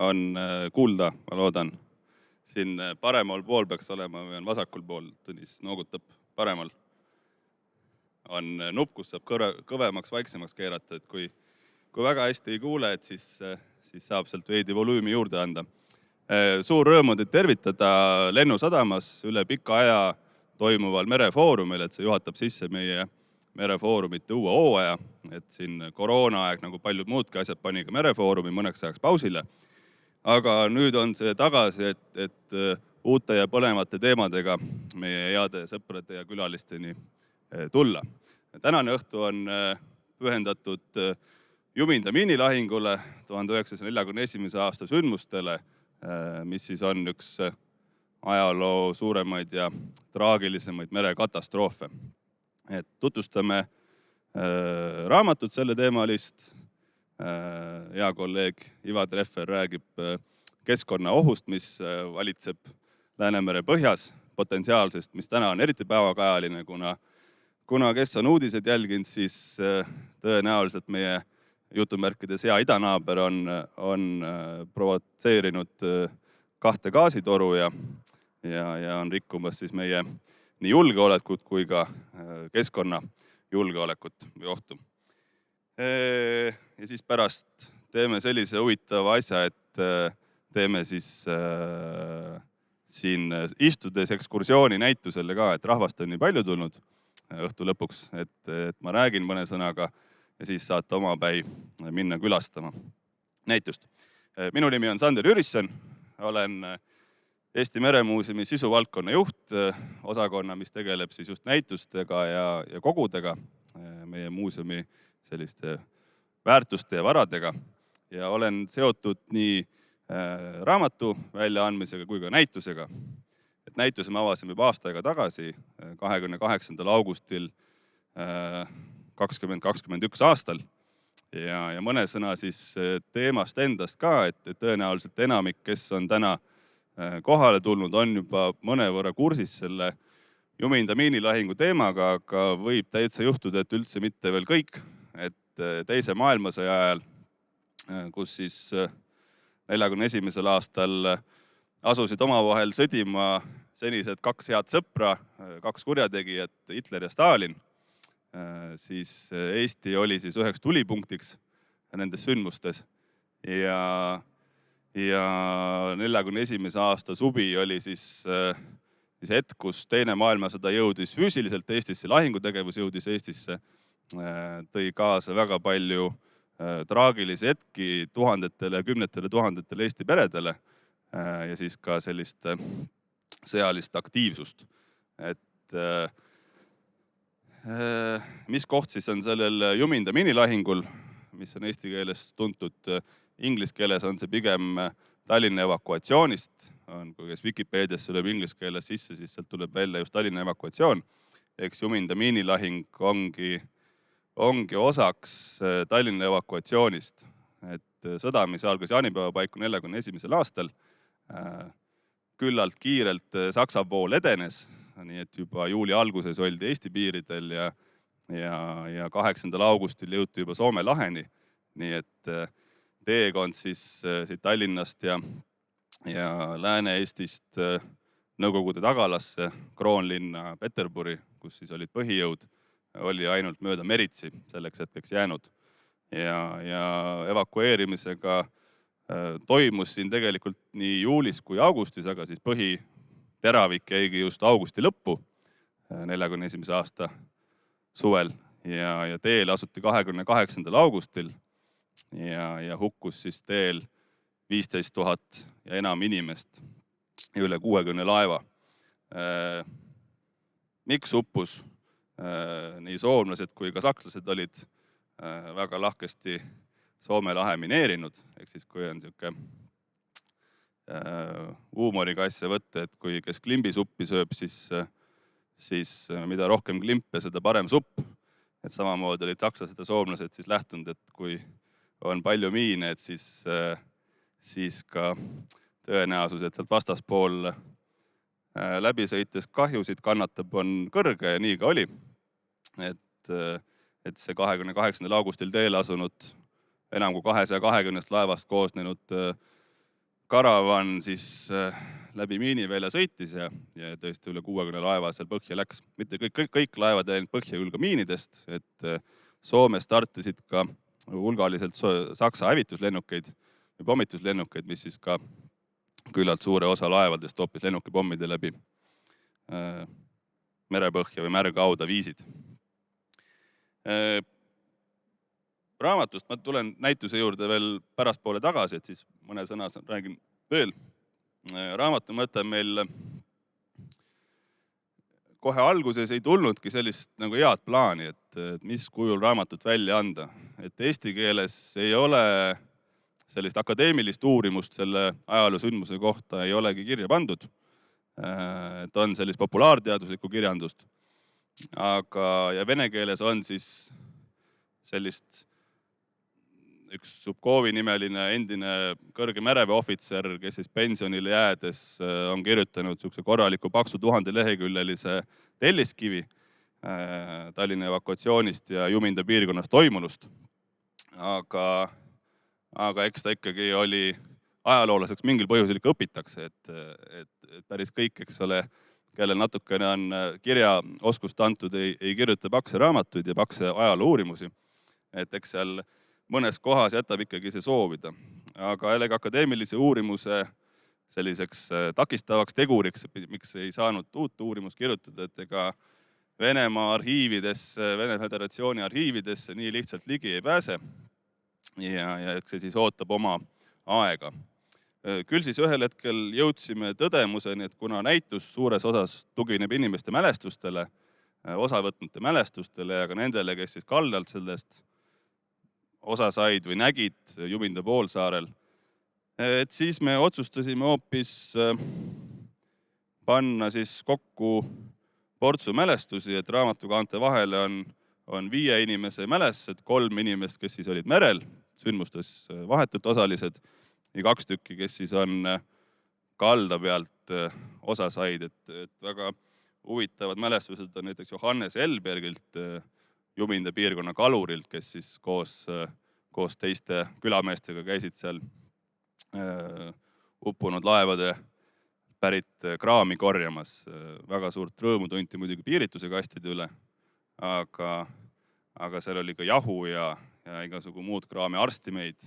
on kuulda, ma loodan. Siin paremal pool peaks olema või on vasakul pool, Tõnis noogutab paremal. On nupp, kus saab kõvemaks, vaiksemaks keerata, et kui väga hästi ei kuule, et siis saab sealt veidi volüümi juurde anda. Suur rõõm on teid tervitada Lennusadamas üle pika aja toimuval merefoorumil, et see juhatab sisse meie merefoorumite uue hooaja, et siin koroonaaeg nagu paljud muudki asjad pani ka merefoorumi mõneks ajaks pausile. Aga nüüd on see tagasi, et uute ja põlevate teemadega meie heade sõprade ja külalisteni tulla. Tänane õhtu on pühendatud Juminda miinilahingule 1941. aasta sündmustele, mis siis on üks ajaloo suuremaid ja traagilisemaid merekatastroofe. Et tutvustame raamatut selle teemalist. Hea kolleeg Iva Treffer räägib keskkonnaohust, mis valitseb Läänemere põhjas potentsiaalsest, mis täna on eriti päevakajaline, kuna kes on uudised jälginud, siis tõenäoliselt meie jutumärkides hea idanaaber on provotseerinud 2 gaasitoru ja on rikkumas siis meie nii julgeolekut kui ka keskkonna julgeolekut või ohtu. Ja siis pärast teeme sellise huvitava asja, et teeme siis siin istudes ekskursiooni näitusele ka, et rahvast on nii palju tulnud õhtu lõpuks, et ma räägin mõne sõnaga ja siis saate omapäi minna külastama näitust. Minu nimi on Sander Jürisson, olen Eesti Meremuuseumi sisuvaldkonna juht, osakonna, mis tegeleb siis just näitustega ja kogudega, meie muuseumi selliste väärtuste ja varadega ja olen seotud nii raamatu väljaandmisega kui ka näitusega. Et näituse me avasime juba aasta aega tagasi, 28. augustil 2021 aastal ja mõne sõna siis teemast endast ka, et tõenäoliselt enamik, kes on täna kohale tulnud, on juba mõnevõrra kursis selle Juminda miinilahingu teemaga, aga võib täitsa juhtuda, et üldse mitte veel kõik. Et teise maailmasõja ajal, kus siis 41. aastal asusid omavahel sõdima senised 2 head sõpra, 2 kurjategijat, Hitler ja Stalin, siis Eesti oli siis üheks tulipunktiks nendes sündmustes ja 41. aasta suvi oli siis hetk, kus teine maailmasõda jõudis füüsiliselt Eestisse, lahingutegevus jõudis Eestisse, tõi kaasa väga palju traagilisi hetki tuhandetele ja kümnetele tuhandetele Eesti peredele ja siis ka sellist sõjalist aktiivsust. Et mis koht siis on sellel Juminda miinilahingul, mis on eesti keeles tuntud, inglise keeles on see pigem Tallinna evakuatsioonist, kui kes Wikipeediasse lööb inglise keeles sisse, siis sealt tuleb välja just Tallinna evakuatsioon. Eks Juminda miinilahing ongi osaks Tallinna evakuatsioonist. Et sõda, mis algas jaanipäeva paiku 41. aastal, küllalt kiirelt Saksa pool edenes, nii et juba juuli alguses oldi Eesti piiridel ja 8. augustil jõuti juba Soome laheni. Nii et teekond siis Tallinnast ja Lääne-Eestist Nõukogude tagalasse, kroonlinna Peterburi, kus siis olid põhijõud, oli ainult mööda Meritsi selleks hetkeks jäänud. Ja evakueerimisega toimus siin tegelikult nii juulis kui augustis, aga siis põhiteravik jäigi just augusti lõppu 41. aasta suvel ja teel asuti 28. augustil ja hukkus siis teel 15 000 ja enam inimest ja üle 60 laeva. Miks uppus? Nii soomlased kui ka sakslased olid väga lahkesti Soome lahe mineerinud, ehk siis kui on niisugune huumoriga asja võtta, et kui kes klimbisuppi sööb, siis mida rohkem klimpe, seda parem supp. Et samamoodi olid sakslased ja soomlased siis lähtunud, et kui on palju miine, et siis ka tõenäosus, et sealt vastaspool läbi sõites kahjusid kannatab, on kõrge ja nii ka oli. Et see 28. augustil teel asunud enam kui 220 laevast koosnenud karavan siis läbi miinivälja sõitis ja tõesti üle 60 laeva seal põhja läks. Mitte kõik laevad ei läinud põhja küll ka miinidest, et Soomes startisid ka hulgaliselt Saksa hävituslennukeid või pommituslennukeid, mis siis ka küllalt suure osa laevadest hoopis lennukipommide läbi merepõhja või märga hauda viisid. Raamatust ma tulen näituse juurde veel pärastpoole tagasi, et siis mõne sõna räägin veel. Raamatu mõte meil kohe alguses ei tulnudki sellist nagu head plaani, et mis kujul raamatut välja anda. Et eesti keeles ei ole sellist akadeemilist uurimust selle ajaloosündmuse kohta ei olegi kirja pandud. Et on sellist populaarteaduslikku kirjandust. Ja vene keeles on siis sellist üks Subkovi nimeline endine kõrge mereväeohvitser, kes siis pensionile jäädes on kirjutanud sihukese korraliku paksu 1000-leheküljelise telliskivi Tallinna evakuatsioonist ja Juminda piirkonnas toimunust. Aga eks ta ikkagi oli ajaloolaseks mingil põhjusel ikka õpitakse, et päris kõik, eks ole, kellel natukene on kirjaoskust antud, ei kirjuta pakse raamatuid ja pakse ajaloo uurimusi. Et eks seal mõnes kohas jätab ikkagi see soovida. Aga jällegi akadeemilise uurimuse selliseks takistavaks teguriks, miks ei saanud uut uurimust kirjutada, et ega Venemaa arhiividesse, Vene Föderatsiooni arhiividesse nii lihtsalt ligi ei pääse. Ja eks see siis ootab oma aega. Küll siis ühel hetkel jõudsime tõdemuseni, et kuna näitus suures osas tugineb inimeste mälestustele, osavõtnute mälestustele ja ka nendele, kes siis kaldalt sellest osa said või nägid Juminda poolsaarel, et siis me otsustasime hoopis panna siis kokku portsu mälestusi, et raamatukaante vahele on 5 inimese mälestused, 3 inimest, kes siis olid merel, sündmustes vahetult osalised ja 2 tükki, kes siis on kalda pealt osa said. Et väga huvitavad mälestused on näiteks Johannes Elbergilt, Juminda piirkonna kalurilt, kes siis koos teiste külameestega käisid seal uppunud laevade pärit kraami korjamas. Väga suurt rõõmu tunti muidugi piirituse kastide üle, aga seal oli ka jahu ja igasugu muud kraami arstimeid,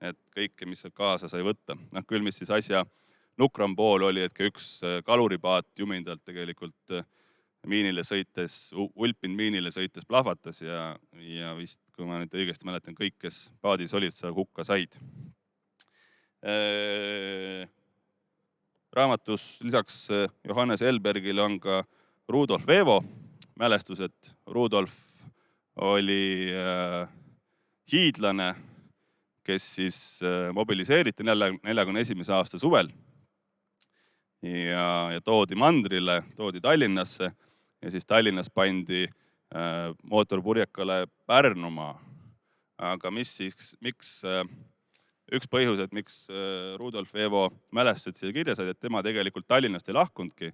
et kõike, mis seal kaasa sai võtta. Küll mis siis asja nukram pool oli, et ka üks kaluripaat Jumindalt tegelikult miinile sõites, ulpinud miinile sõites plahvatas ja vist, kui ma nüüd õigesti mäletan, kõik, kes paadis olid, seal hukka said. Raamatus lisaks Johannes Elbergile on ka Rudolf Vevo mälestused. Rudolf oli hiidlane, kes siis mobiliseeriti 41. aasta suvel ja toodi mandrile, toodi Tallinnasse ja siis Tallinnas pandi mootorpurjekale Pärnumaa. Aga üks põhjus, et miks Rudolf Vevo mälestused siia kirja said, et tema tegelikult Tallinnast ei lahkunudki,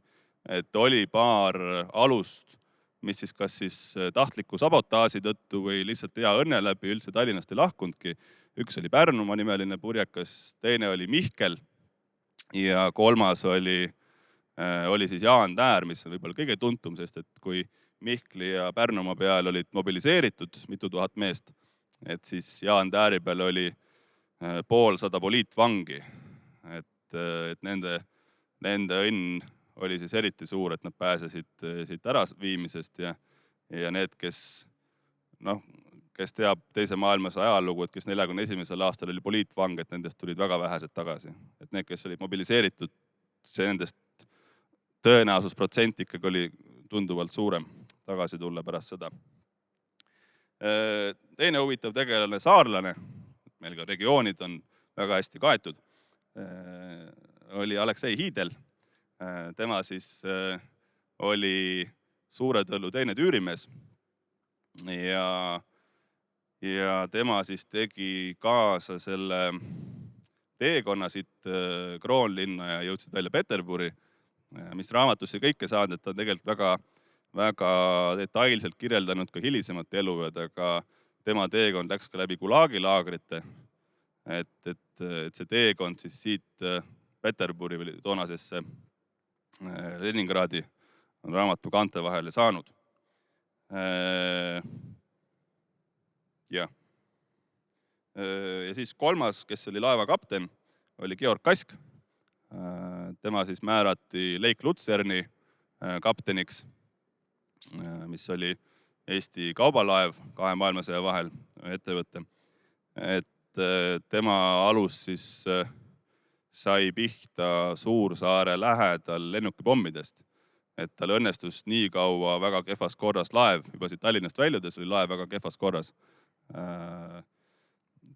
et oli paar alust, mis siis kas siis tahtliku sabotaaži tõttu või lihtsalt hea õnne läbi üldse Tallinnast ei lahkunudki. Üks oli Pärnumaa nimeline purjekas, teine oli Mihkel ja kolmas oli siis Jaan Täär, mis on võib-olla kõige tuntum, sest et kui Mihkli ja Pärnumaa peal olid mobiliseeritud mitu tuhat meest, et siis Jaan Tääri peal oli 150 poliitvangi. Et nende õnn oli siis eriti suur, et nad pääsesid siit ära viimisest ja need, kes teab teise maailmasõja ajalugu, et kes 41. aastal oli poliitvang, et nendest tulid väga vähesed tagasi. Et need, kes olid mobiliseeritud, see nendest tõenäosusprotsent ikkagi oli tunduvalt suurem tagasi tulla pärast seda. Teine huvitav tegelane, saarlane, meil ka regioonid on väga hästi kaetud, oli Aleksei Hiidel. Tema siis oli Suure Tõllu teine tüürimees ja tema siis tegi kaasa selle teekonna siit Kroonlinna ja jõudsid välja Peterburi, mis raamatusse kõike saanud, et ta on tegelikult väga detailselt kirjeldanud ka hilisemat elu, aga tema teekond läks ka läbi Gulagi laagrite. et see teekond siis siit Peterburi või toonasesse Leningradi on raamatu kaante vahele saanud. Ja siis kolmas, kes oli laeva kapten, oli Georg Kask. Tema siis määrati Lake Lutserni kapteniks, mis oli Eesti kaubalaev 2 maailmasõja vahel ettevõte. Et tema alus siis sai pihta Suursaare lähedal lennukipommidest. Et tal õnnestus nii kaua väga kehvas korras laev, juba siit Tallinnast väljudes oli laev väga kehvas korras,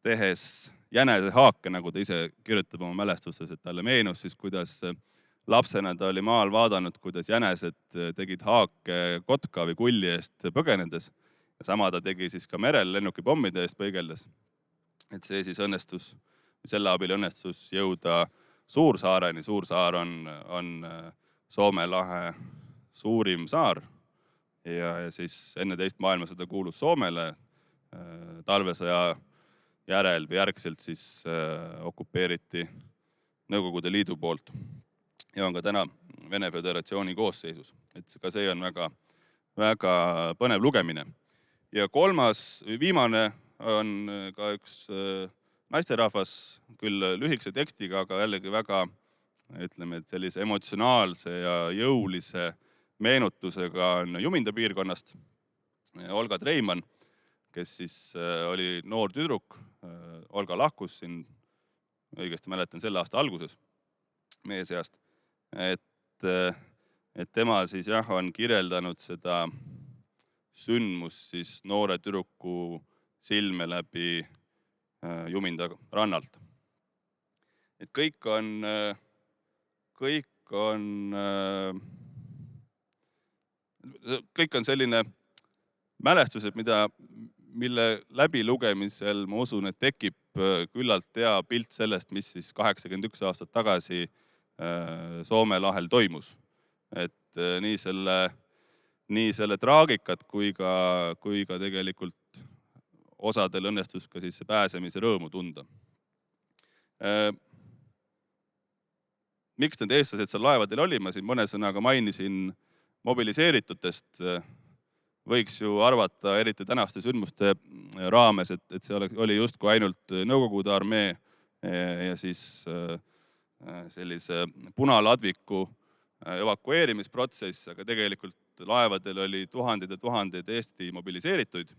tehes jänesehaake, nagu ta ise kirjutab oma mälestustes, et talle meenus siis, kuidas lapsena ta oli maal vaadanud, kuidas jänesed tegid haake kotka või kulli eest põgenedes. Ja sama ta tegi siis ka merel lennukipommide eest põigeldes. Et see siis õnnestus, selle abil õnnestus jõuda Suursaareni. Suursaar on Soome lahe suurim saar ja siis enne teist maailmasõda kuulus Soomele. Talvesõja järel või järgselt siis okupeeriti Nõukogude Liidu poolt ja on ka täna Vene Föderatsiooni koosseisus. Et ka see on väga, väga põnev lugemine. Ja kolmas, viimane on ka üks naisterahvas, küll lühikese tekstiga, aga jällegi väga, ütleme, et sellise emotsionaalse ja jõulise meenutusega on Juminda piirkonnast Olga Treimann, kes siis oli noor tüdruk. Olga lahkus siin, õigesti mäletan, selle aasta alguses meie seast. Et tema siis jah, on kirjeldanud seda sündmust siis noore tüdruku silme läbi Juminda rannalt. Et kõik on selline mälestused, mille läbilugemisel ma usun, et tekib küllalt hea pilt sellest, mis siis 81 aastat tagasi Soome lahel toimus. Et nii selle traagikat kui ka tegelikult osadel õnnestus ka siis pääsemise rõõmu tunda. Miks need eestlased seal laevadel oli? Ma siin mõne sõnaga mainisin mobiliseeritutest. Võiks ju arvata, eriti tänaste sündmuste raames, et see oli justkui ainult Nõukogude armee ja siis sellise punaladviku evakueerimisprotsess, aga tegelikult laevadel oli tuhandeid ja tuhandeid Eesti mobiliseerituid.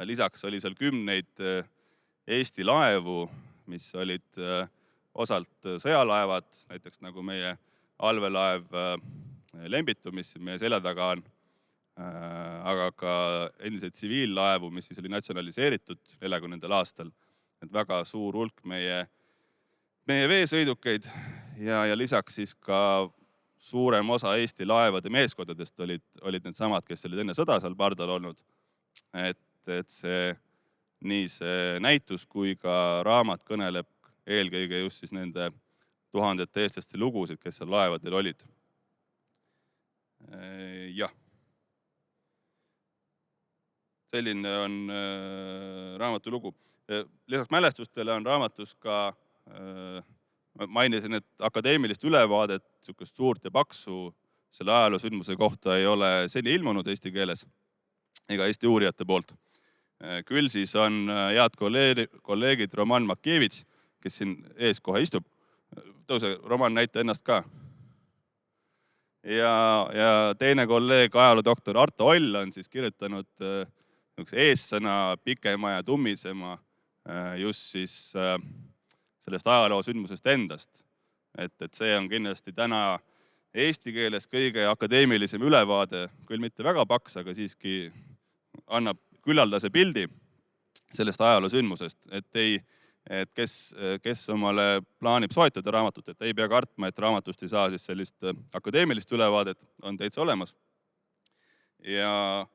Lisaks oli seal 10 Eesti laevu, mis olid osalt sõjalaevad, näiteks nagu meie allveelaev Lembitu, mis meie selja taga on, aga ka endiseid tsiviillaevu, mis siis oli natsionaliseeritud 40. aastal. Et väga suur hulk meie veesõidukeid ja lisaks siis ka suurem osa Eesti laevade meeskondadest olid need samad, kes olid enne sõda seal pardal olnud. Et nii see näitus kui ka raamat kõneleb eelkõige just siis nende tuhandete eestlaste lugusid, kes seal laevadel olid. Jah. Selline on raamatu lugu. Lisaks mälestustele on raamatus ka, mainisin, et akadeemilist ülevaadet, sihukest suurt ja paksu selle ajaloosündmuse kohta ei ole seni ilmunud eesti keeles ega Eesti uurijate poolt. Küll siis on head kolleegid Roman Makievits, kes siin ees kohe istub. Tõuse, Roman, näita ennast ka. Ja teine kolleeg, ajaloodoktor Arto Oll on siis kirjutanud eessõna pikema ja tummisema just siis sellest ajaloosündmusest endast. Et see on kindlasti täna eesti keeles kõige akadeemilisem ülevaade, küll mitte väga paks, aga siiski annab küllaldase pildi sellest ajaloosündmusest, et kes omale plaanib soetada raamatut, et ei pea kartma, et raamatust ei saa siis sellist akadeemilist ülevaadet, on täitsa olemas. Ja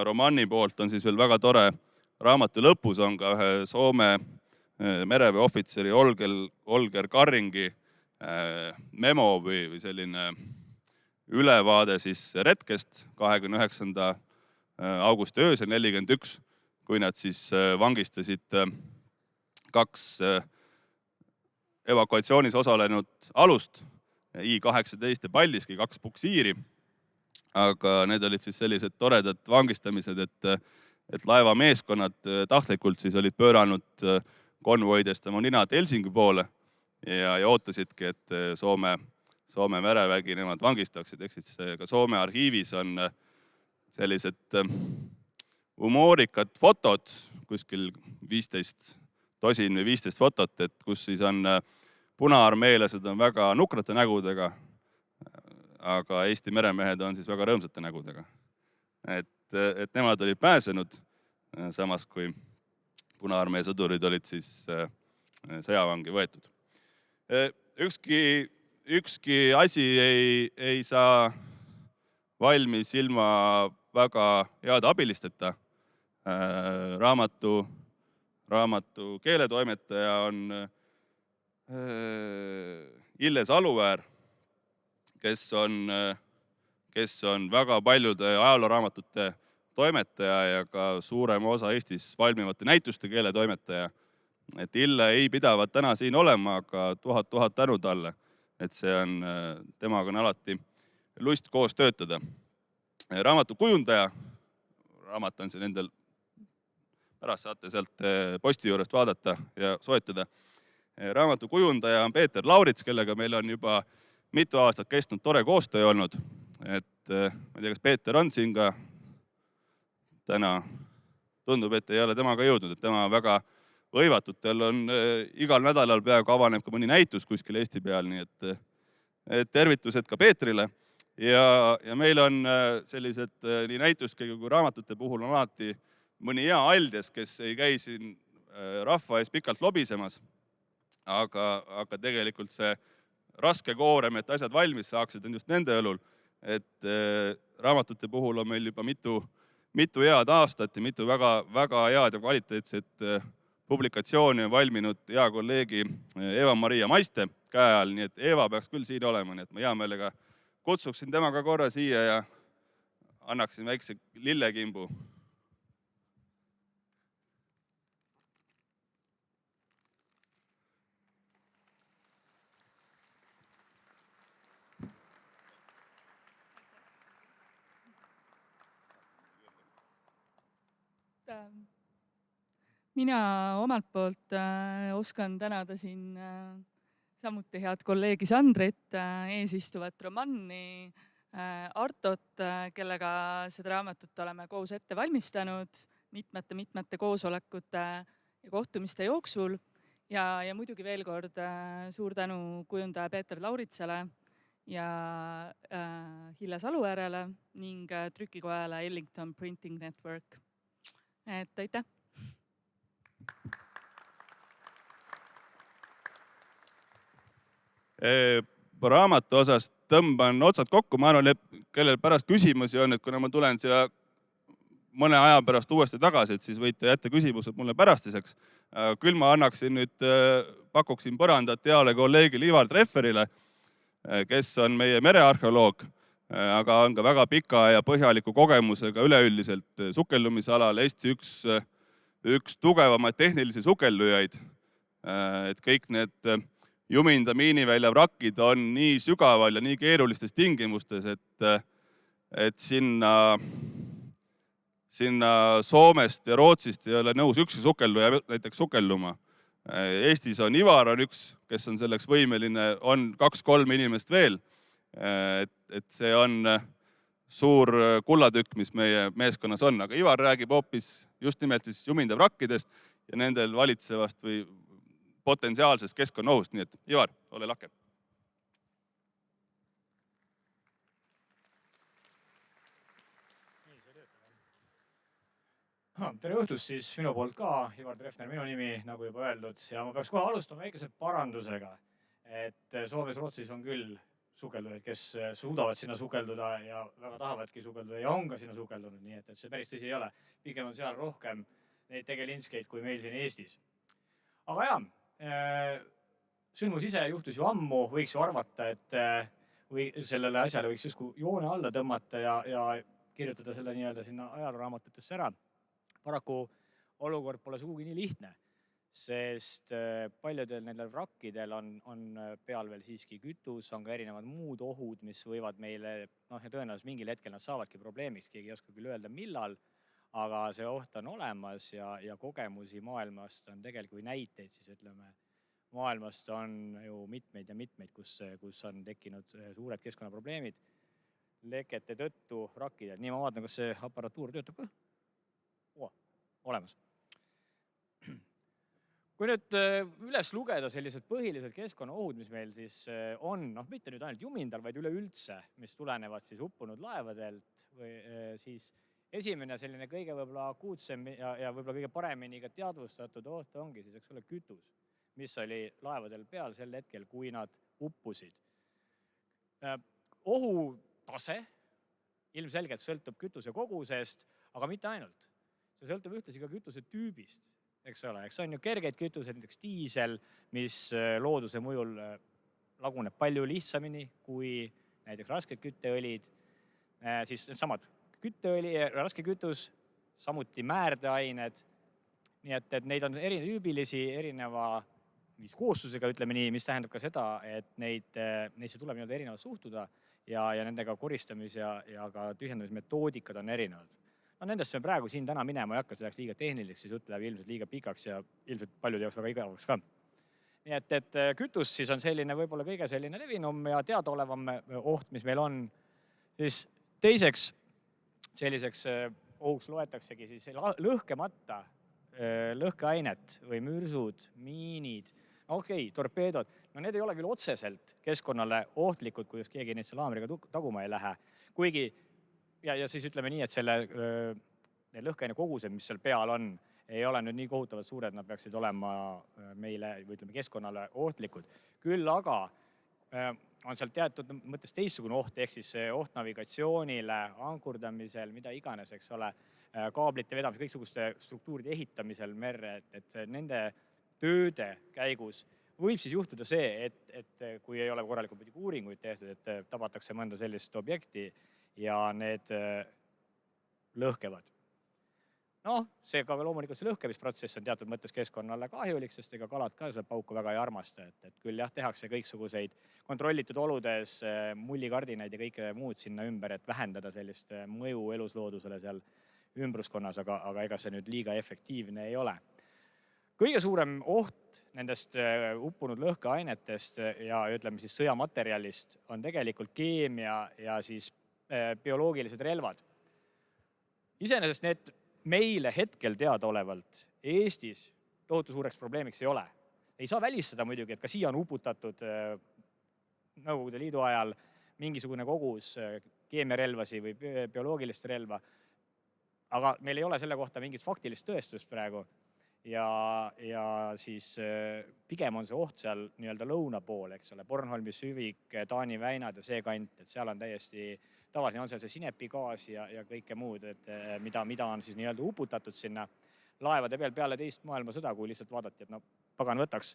Romani poolt on siis veel väga tore, raamatu lõpus on ka ühe Soome mereväeohvitseri Olger Karringi memo või selline ülevaade siis retkest 29. augusti öösel 41, kui nad siis vangistasid kaks evakuatsioonis osalenud alust, I-18 ja Paldiski, kaks puksiiri. Aga need olid siis sellised toredad vangistamised, et laeva meeskonnad tahtlikult siis olid pööranud konvoidest oma ninad Helsingi poole ja ootasidki, et Soome merevägi nemad vangistaksid. Ehk siis ka Soome arhiivis on sellised humoorikad fotod, kuskil 15 või 15 fotot, et kus siis on punaarmeelased on väga nukrate nägudega, aga Eesti meremehed on siis väga rõõmsate nägudega. Et nemad olid pääsenud, samas kui punaarmee sõdurid olid siis sõjavangi võetud. Ükski asi ei saa valmis ilma väga heade abilisteta. Raamatu keeletoimetaja on Hille Saluväär, kes on väga paljude ajalooraamatute toimetaja ja ka suurema osa Eestis valmivate näituste keeletoimetaja. Et Hille ei pidavat täna siin olema, aga tuhat tänu talle, et temaga on alati lust koos töötada. Raamatu kujundaja, raamat on siin endal, pärast saate sealt posti juurest vaadata ja soetada. Raamatu kujundaja on Peeter Laurits, kellega meil on juba mitu aastat kestnud tore koostöö olnud. Et ma ei tea, kas Peeter on siin ka täna. Tundub, et ei ole temaga jõudnud, et tema on väga võivatud. Tal on igal nädalal peaaegu avaneb ka mõni näitus kuskil Eesti peal, nii et tervitused ka Peetrile. Ja meil on sellised nii näituste kui raamatute puhul on alati mõni hea aldjas, kes ei käi siin rahva ees pikalt lobisemas, aga tegelikult see raske koorem, et asjad valmis saaksid, on just nende õlul. Et raamatute puhul on meil juba mitu head aastat ja mitu väga head ja kvaliteetset publikatsiooni on valminud hea kolleegi Eva-Maria Maiste käe all, nii et Eva peaks küll siin olema, nii et ma hea meelega kutsuksin temaga korra siia ja annaksin väikse lillekimbu. Mina omalt poolt oskan tänada siin samuti head kolleegi Sandrit, eesistuvat Romanni, Artot, kellega seda raamatut oleme koos ette valmistanud mitmete koosolekute ja kohtumiste jooksul. Ja muidugi veel kord suur tänu kujundaja Peeter Lauritsale ja Hille Saluväärele ning trükikojale Ellington Printing Network. Et aitäh! Raamatu osas tõmban otsad kokku. Ma arvan, et kellel pärast küsimusi on, et kuna ma tulen siia mõne aja pärast uuesti tagasi, et siis võite jätta küsimused mulle pärastiseks. Küll ma pakuksin põrandat heale kolleegile Ivar Trefferile, kes on meie merearheoloog, aga on ka väga pika ja põhjaliku kogemusega üleüldiselt sukeldumisalal. Eesti üks tugevamaid tehnilisi sukeldujaid. Et kõik need Juminda miinivälja vrakid on nii sügaval ja nii keerulistes tingimustes, et sinna Soomest ja Rootsist ei ole nõus üksi sukelduja näiteks sukelduma. Eestis on Ivar on üks, kes on selleks võimeline, on 2-3 inimest veel. Et see on suur kullatükk, mis meie meeskonnas on. Aga Ivar räägib hoopis just nimelt siis Juminda vrakkidest ja nendel valitsevast või potentsiaalsest keskkonnaohust. Nii et Ivar, ole lahke. Tere õhtust siis minu poolt ka. Ivar Treffner minu nimi, nagu juba öeldud. Ja ma peaks kohe alustama väikese parandusega. Et Soomes Rootsis on küll sukeldujaid, kes suudavad sinna sukelduda ja väga tahavadki sukelduda ja on ka sinna sukeldunud. Nii et see päris tõsi ei ole. Pigem on seal rohkem neid tegelinskeid kui meil siin Eestis. Aga sündmus ise juhtus ju ammu, võiks ju arvata, et sellele asjale võiks justkui joone alla tõmmata ja kirjutada selle sinna ajalooraamatutesse ära. Paraku olukord pole sugugi nii lihtne. sest paljudel nendel vrakkidel on peal veel siiski kütus, on ka erinevad muud ohud, mis võivad meile, ja tõenäoliselt mingil hetkel nad saavadki probleemiks, keegi ei oska küll öelda, millal, aga see oht on olemas ja kogemusi maailmast on tegelikult, või näiteid siis ütleme, maailmast on ju mitmeid ja mitmeid, kus on tekkinud suured keskkonnaprobleemid lekete tõttu vrakkidel. Nii, ma vaatan, kas see aparatuur töötab ka? Olemas. Kui nüüd üles lugeda sellised põhilised keskkonnaohud, mis meil siis on, mitte nüüd ainult Jumindal, vaid üleüldse, mis tulenevad siis uppunud laevadelt, siis esimene selline kõige võib-olla akuutsem ja võib-olla kõige paremini ka teadvustatud oht ongi siis, eks ole, kütus, mis oli laevadel peal sel hetkel, kui nad uppusid. Ohu tase ilmselgelt sõltub kütuse kogusest, aga mitte ainult. See sõltub ühtlasi ka kütuse tüübist, eks ole. Eks on ju kergeid kütused, näiteks diisel, mis looduse mõjul laguneb palju lihtsamini kui näiteks rasked kütteõlid. Siis samad kütteõli, raske kütus, samuti määrdeained. Nii et neid on eritüübilisi, erineva kooslusega, ütleme nii, mis tähendab ka seda, et neisse tuleb erinevalt suhtuda ja nendega koristamis ja ka tühjendamismetoodikad on erinevad. Nendest me praegu siin täna minema ei hakka, see läheks liiga tehniliseks, siis jutt läheb ilmselt liiga pikaks ja ilmselt paljud jaoks väga igavaks ka. Nii et kütus siis on selline võib-olla kõige selline levinum ja teadaolevam oht, mis meil on. Siis teiseks selliseks ohuks loetaksegi siis lõhkemata lõhkeainet või mürsud, miinid, torpeedod. Need ei ole küll otseselt keskkonnale ohtlikud, kuidas keegi neisse laamriga taguma ei lähe. Kuigi ja siis ütleme nii, et need lõhkeaine kogused, mis seal peal on, ei ole nüüd nii kohutavalt suured, nad peaksid olema meile või ütleme keskkonnale ohtlikud. Küll aga on seal teatud mõttes teistsugune oht, ehk siis oht navigatsioonile, ankurdamisel, mida iganes, eks ole, kaablite vedamise, kõiksuguste struktuuride ehitamisel merre, et nende tööde käigus võib siis juhtuda see, et kui ei ole korralikult uuringuid tehtud, et tabatakse mõnda sellist objekti ja need lõhkevad. See ka loomulikult see lõhkemisprotsess on teatud mõttes keskkonnale kahjulik, sest ega kalad ka seda pauku väga ei armasta. Et küll tehakse kõiksuguseid kontrollitud oludes mullikardinaid ja kõike muud sinna ümber, et vähendada sellist mõju elusloodusele seal ümbruskonnas, aga ega see nüüd liiga efektiivne ei ole. Kõige suurem oht nendest uppunud lõhkeainetest ja ütleme siis sõjamaterjalist on tegelikult keemia ja siis bioloogilised relvad. Iseenesest need meile hetkel teadaolevalt Eestis tohutu suureks probleemiks ei ole. Ei saa välistada muidugi, et ka siia on uputatud Nõukogude Liidu ajal mingisugune kogus keemiarelvasi või bioloogilist relva, aga meil ei ole selle kohta mingit faktilist tõestust praegu. Ja siis pigem on see oht seal nii-öelda lõuna pool, eks ole, Bornholmi süvik, Taani väinad ja see kant, et seal on täiesti tavaline, on seal see sinepigaas ja kõike muud, mida on siis nii-öelda uputatud sinna laevade peale teist maailmasõda, kui lihtsalt vaadati, et pagan võtaks,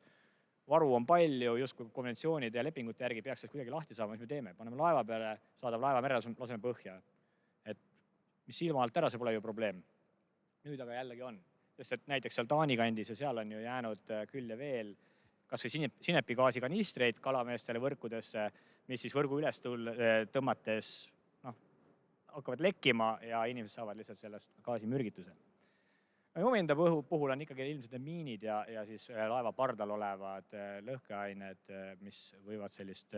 varu on palju, justkui konventsioonide ja lepingute järgi peaks kuidagi lahti saama, mis me teeme. Paneme laeva peale, saadab laeva mere, laseme põhja. Et mis ilma alt ära, see pole ju probleem. Nüüd aga jällegi on. Sest et näiteks seal Taani kandis ja seal on ju jäänud küll ja veel kas või sinepigaasi kanistreid kalameestele võrkudesse, mis siis võrgu üles tõmmates hakkavad lekkima ja inimesed saavad lihtsalt sellest gaasimürgituse. Juminda puhul on ikkagi ilmselt miinid ja siis laeva pardal olevad lõhkeained, mis võivad sellist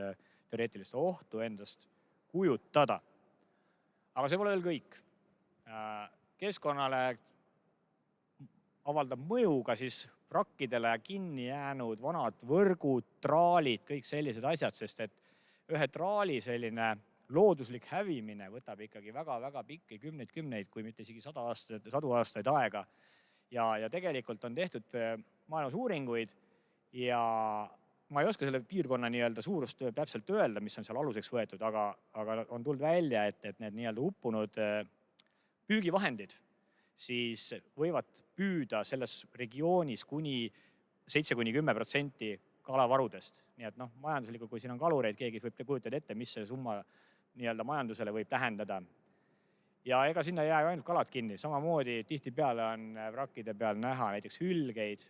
teoreetilist ohtu endast kujutada. Aga see pole veel kõik. Keskkonnale avaldab mõju ka siis vrakkidele kinni jäänud vanad võrgud, traalid, kõik sellised asjad, sest et ühe traali selline looduslik hävimine võtab ikkagi väga-väga pikki kümneid, kui mitte isegi sadu aastaid aega. Ja tegelikult on tehtud maailmas uuringuid ja ma ei oska selle piirkonna nii-öelda suurust täpselt öelda, mis on seal aluseks võetud, aga on tulnud välja, et need nii-öelda uppunud püügivahendid siis võivad püüda selles regioonis kuni 7–10% kalavarudest. Nii et majanduslikult, kui siin on kalureid, keegi võib kujutada ette, mis see summa nii-öelda majandusele võib tähendada. Ja ega sinna ei jää ainult kalad kinni. Samamoodi tihtipeale on vrakkide peal näha näiteks hülgeid,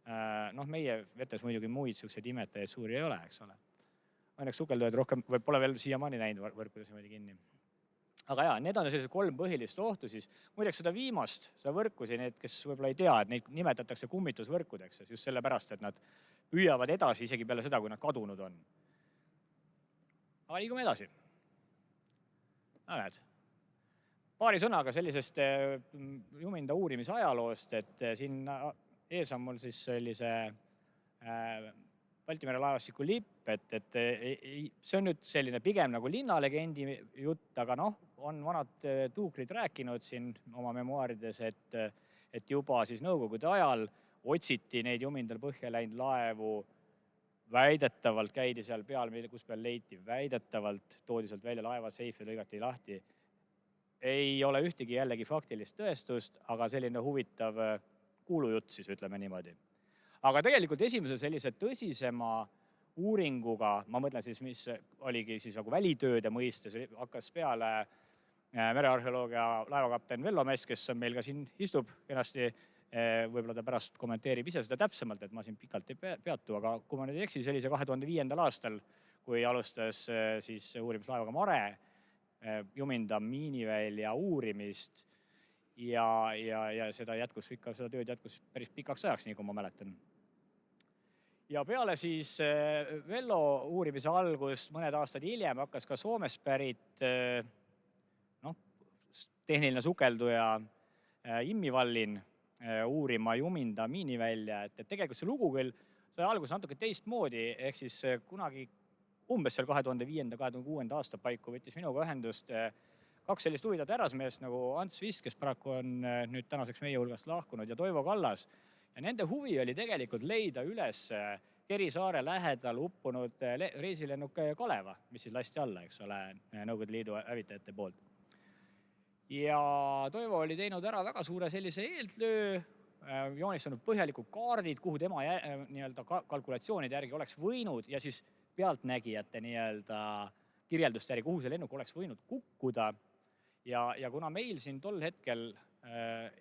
Noh, meie vetes muidugi muid selliseid imetajaid suuri ei ole, eks ole. Õnneks sukeldujaid rohkem pole veel siiamaani näinud võrkudes niimoodi kinni. Aga jaa, need on sellised 3 põhilist ohtu siis. Muideks seda viimast, seda võrkusi, need, kes võib-olla ei tea, et neid nimetatakse kummitusvõrkudeks, just sellepärast, et nad püüavad edasi isegi peale seda, kui nad kadunud on. Aga liigume edasi. No näed. Paari sõnaga sellisest juminda uurimise ajaloost, et siin ees on mul siis sellise Baltimere laevastiku lipp, et see on nüüd selline pigem nagu linnalegendi jutt, aga noh, on vanad tuukrid rääkinud siin oma memuaarides, et juba siis nõukogude ajal otsiti neid jumindal põhja läinud laevu, väidetavalt käidi seal peal, kus peal leiti, väidetavalt toodi sealt välja laeva seif ja lõigati lahti. Ei ole ühtegi jällegi faktilist tõestust, aga selline huvitav kuulujutt siis ütleme niimoodi. Aga tegelikult esimese sellise tõsisema uuringuga, ma mõtlen siis, mis oligi siis nagu välitööde mõistes, hakkas peale merearheoloogia laevakapten Vello Mess, kes on meil ka siin istub kenasti, võib-olla ta pärast kommenteerib ise seda täpsemalt, et ma siin pikalt ei peatu, aga kui ma nüüd ei eksi, see oli see 2005. aastal, kui alustas siis uurimislaevaga Mare juminda miinivälja uurimist ja seda tööd jätkus päris pikaks ajaks, nii kui ma mäletan. Ja peale siis Vello uurimise algust mõned aastad hiljem hakkas ka Soomest pärit tehniline sukelduja Immi Vallin uurima juminda miinivälja, et tegelikult see lugu küll sai algus natuke teistmoodi, ehk siis kunagi umbes seal 2005-2006 aasta paiku võttis minuga ühendust 2 sellist huvitavat härrasmeest nagu Ants Vist, kes paraku on nüüd tänaseks meie hulgast lahkunud, ja Toivo Kallas. Ja nende huvi oli tegelikult leida üles Kerisaare lähedal uppunud reisilennuk Kaleva, mis siis lasti alla, eks ole, Nõukogude Liidu hävitajate poolt. Ja Toivo oli teinud ära väga suure sellise eeltlöö, joonistanud põhjalikud kaardid, kuhu tema kalkulatsioonide järgi oleks võinud ja siis pealtnägijate kirjelduste järgi, kuhu see lennuk oleks võinud kukkuda. Ja kuna meil siin tol hetkel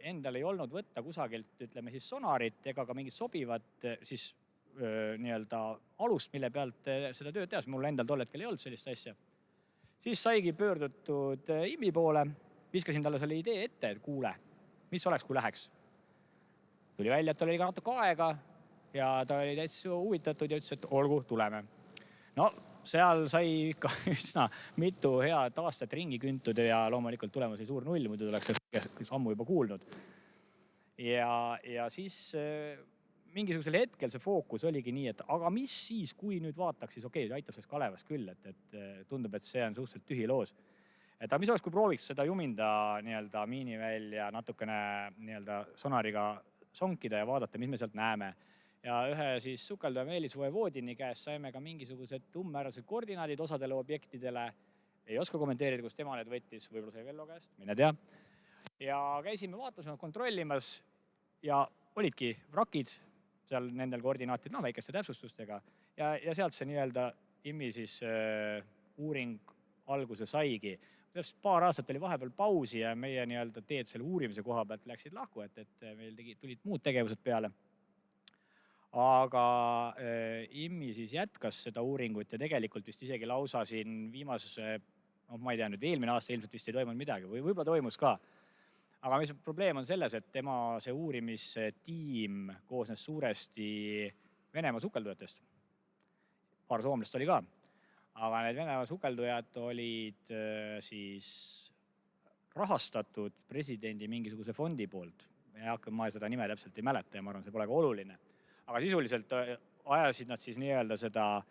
endal ei olnud võtta kusagilt, ütleme siis sonarit ega ka mingit sobivat siis alust, mille pealt seda tööd teha, mul endal tol hetkel ei olnud sellist asja, siis saigi pöördutud Immi poole, viskasin talle selle idee ette, et kuule, mis oleks, kui läheks. Tuli välja, et tal oli ka natuke aega ja ta oli täitsa huvitatud ja ütles, et olgu, tuleme. No, seal sai ikka üsna mitu head aastat ringi küntud ja loomulikult tulemus oli suur null, muidu tuleks ammu juba kuulnud. Ja siis mingisugusel hetkel see fookus oligi nii, et aga mis siis, kui nüüd vaataks, siis okei, aitab sellest Kalevast küll, et tundub, et see on suhteliselt tühi loos. Aga mis oleks, kui prooviks seda juminda miinivälja natukene sonariga sonkida ja vaadata, mis me sealt näeme. Ja ühe siis sukelduja Meelis Voevodini käest saime ka mingisugused umbmäärased koordinaadid osadele objektidele. Ei oska kommenteerida, kus tema need võttis, võib-olla sai Vello käest, mine tea. Ja käisime vaatasime kontrollimas ja olidki vrakid seal nendel koordinaatid, väikeste täpsustustega. Ja sealt see Immi siis uuring alguse saigi. Paar aastat oli vahepeal pausi ja meie teed selle uurimise koha pealt läksid lahku, et meil tulid muud tegevused peale. Aga Immi siis jätkas seda uuringut ja tegelikult vist isegi lausa siin viimase, ma ei tea nüüd, eelmine aasta ilmselt vist ei toimunud midagi või võib-olla toimus ka. Aga mis probleem on selles, et tema see uurimistiim koosnes suuresti Venemaa sukeldujatest. Paar soomlast oli ka. Aga need Venemaa sukeldujad olid siis rahastatud presidendi mingisuguse fondi poolt. Ma seda nime täpselt ei mäleta ja ma arvan, see pole ka oluline. Aga sisuliselt ajasid nad siis seda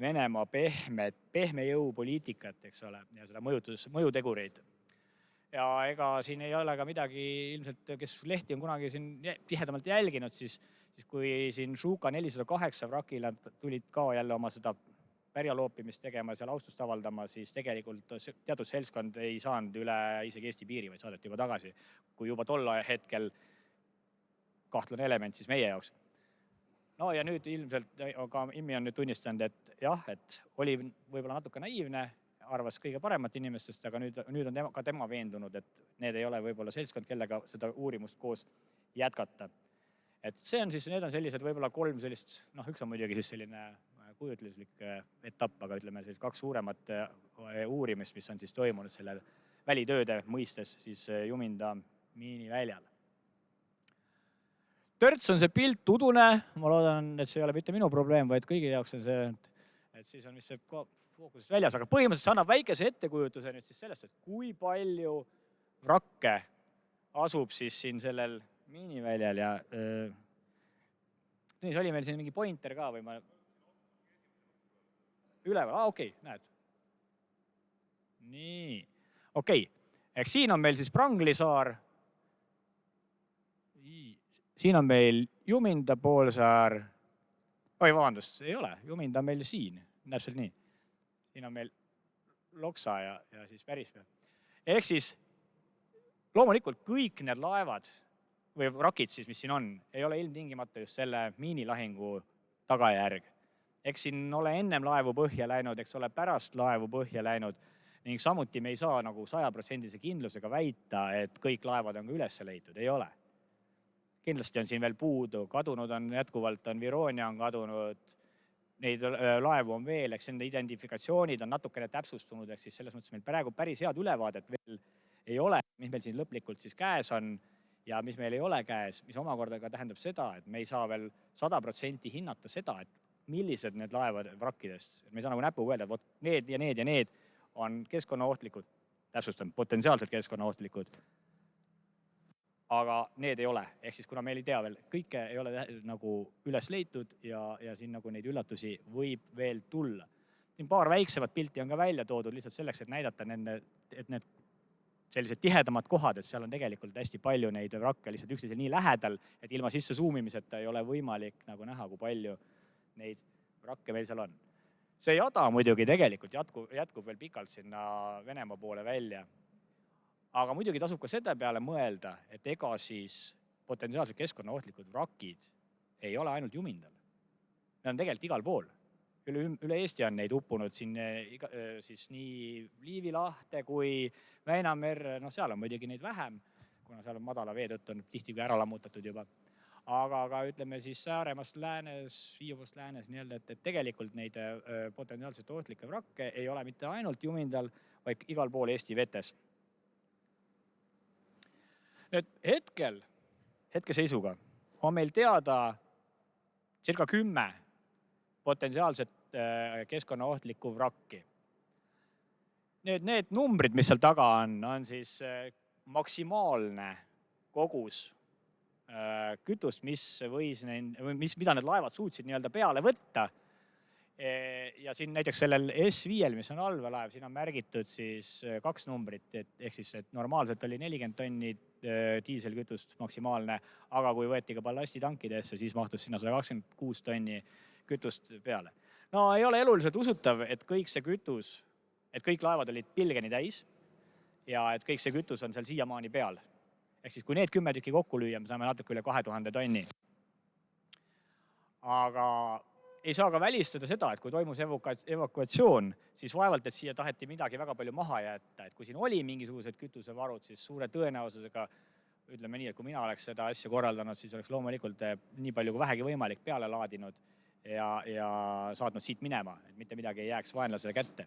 Venemaa pehme jõupoliitikat, eks ole, ja seda mõjutegureid. Ja ega siin ei ole ka midagi ilmselt, kes lehti on kunagi siin tihedamalt jälginud, siis kui siin Šuka 408 vrakile tulid ka jälle oma seda pärjaloopimist tegema ja seal austust avaldama, siis tegelikult teatud seltskond ei saanud üle isegi Eesti piiri, vaid saadeti juba tagasi, kui juba tol hetkel kahtlane element siis meie jaoks. No ja nüüd ilmselt, aga Immi on nüüd tunnistanud, et jah, et oli võib-olla natuke naiivne, arvas kõige paremat inimestest, aga nüüd on ka tema veendunud, et need ei ole võib-olla seltskond, kellega seda uurimust koos jätkata. Et see on siis, need on sellised võib-olla 3 sellist, üks on muidugi siis selline kujutluslik etapp, aga ütleme 2 suuremat uurimist, mis on siis toimunud selle välitööde mõistes siis Juminda miiniväljal. Törts on see pilt udune, ma loodan, et see ei ole mitte minu probleem, vaid kõigi jaoks on see, et siis on vist see fookusest väljas, aga põhimõtteliselt see annab väikese ettekujutuse nüüd siis sellest, et kui palju vrakke asub siis siin sellel miiniväljal ja nii, see oli meil siin mingi pointer ka või ma üleval, okei, näed. Nii, okei. Ehk siin on meil siis Prangli-saar. Siin on meil Juminda poolsaar. Oi, vabandust, ei ole. Juminda on meil siin, täpselt nii. Siin on meil Loksa ja siis Pärispea. Ehk siis loomulikult kõik need laevad või rakid siis, mis siin on, ei ole ilmtingimata just selle miinilahingu tagajärg. Eks siin ole ennem laevu põhja läinud, eks ole pärast laevu põhja läinud ning samuti me ei saa nagu 100% kindlusega väita, et kõik laevad on ka üles leitud, ei ole. Kindlasti on siin veel puudu, kadunud on jätkuvalt, on Vironia on kadunud, neid laevu on veel, eks nende identifikatsioonid on natukene täpsustunud, eks siis selles mõttes meil praegu päris head ülevaadet veel ei ole, mis meil siin lõplikult siis käes on ja mis meil ei ole käes, mis omakorda ka tähendab seda, et me ei saa veel 100% hinnata seda, et millised need laevad vrakkidest. Me ei saa nagu näpuga öelda, et need ja need ja need on keskkonnaohtlikud, täpsustan, potentsiaalselt keskkonnaohtlikud, aga need ei ole. Ehk siis kuna meil ei tea veel, kõike ei ole nagu üles leitud ja siin nagu neid üllatusi võib veel tulla. Siin paar väiksemat pilti on ka välja toodud lihtsalt selleks, et näidata et need sellised tihedamad kohad, et seal on tegelikult hästi palju neid vrakke lihtsalt üksteisel nii lähedal, et ilma sisse suumimiseta ei ole võimalik nagu näha, kui palju neid vrakke veel seal on. See jada muidugi tegelikult jätkub veel pikalt sinna Venemaa poole välja. Aga muidugi tasub ka seda peale mõelda, et ega siis potentsiaalselt keskkonnaohtlikud vrakid ei ole ainult Jumindal. Need on tegelikult igal pool. Üle Eesti on neid uppunud siin siis nii Liivi lahte kui Väinamerre, seal on muidugi neid vähem, kuna seal on madala vee tõttu on tihti ära lammutatud juba. Aga ütleme siis Saaremaast läänes, Hiiumaast läänes, et tegelikult neid potentsiaalselt ohtlikke vrakke ei ole mitte ainult Jumindal, vaid igal pool Eesti vetes. Nüüd hetke seisuga on meil teada circa 10 potentsiaalset keskkonnaohtlikku vrakki. Nüüd need numbrid, mis seal taga on siis maksimaalne kogus kütust, mida need laevad suutsid nii-öelda peale võtta. Ja siin näiteks sellel S5, mis on allveelaev, siin on märgitud siis 2 numbrit, ehk siis et normaalselt oli 40 tonni diiselkütust maksimaalne, aga kui võeti ka ballastitankidesse, siis mahtus sinna 126 tonni kütust peale. No ei ole eluliselt usutav, et kõik see kütus, et kõik laevad olid pilgeni täis ja et kõik see kütus on seal siiamaani peal. Ehk siis kui need 10 tükki kokku lüüa, me saame natuke üle 2000 tonni. Aga ei saa ka välistada seda, et kui toimus evakuatsioon, siis vaevalt, et siia taheti midagi väga palju maha jätta. Et kui siin oli mingisugused kütusevarud, siis suure tõenäosusega, ütleme nii, et kui mina oleks seda asja korraldanud, siis oleks loomulikult nii palju kui vähegi võimalik peale laadinud ja saatnud siit minema, et mitte midagi ei jääks vaenlasele kätte.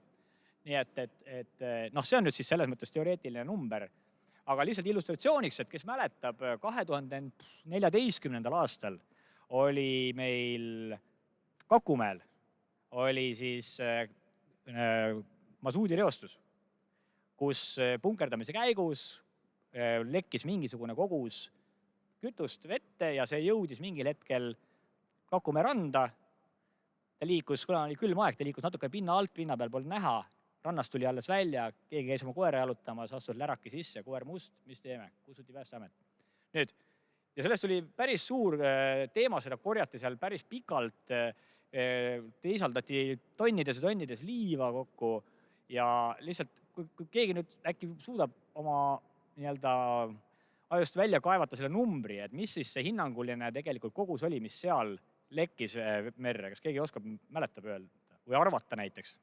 Nii et see on nüüd siis selles mõttes teoreetiline number, aga lihtsalt illustratsiooniks, et kes mäletab, 2014. aastal oli meil Kakumäel oli siis masuudireostus, kus punkerdamise käigus lekkis mingisugune kogus kütust vette ja see jõudis mingil hetkel Kakumäe randa. Ta liikus, kuna oli külm aeg, ta liikus natuke pinna alt, pinna peal polnud näha. Rannast tuli alles välja, keegi käis oma koera jalutamas, astus läraki sisse, koer must, mis teeme? Kutsuti Päästeamet. Nüüd, ja sellest tuli päris suur teema, seda korjati seal päris pikalt, teisaldati tonnides liiva kokku ja lihtsalt, kui keegi nüüd äkki suudab oma nii-öelda ajust välja kaevata selle numbri, et mis siis see hinnanguline tegelikult kogus oli, mis seal lekkis merre, kas keegi oskab mäletab öelda või arvata näiteks?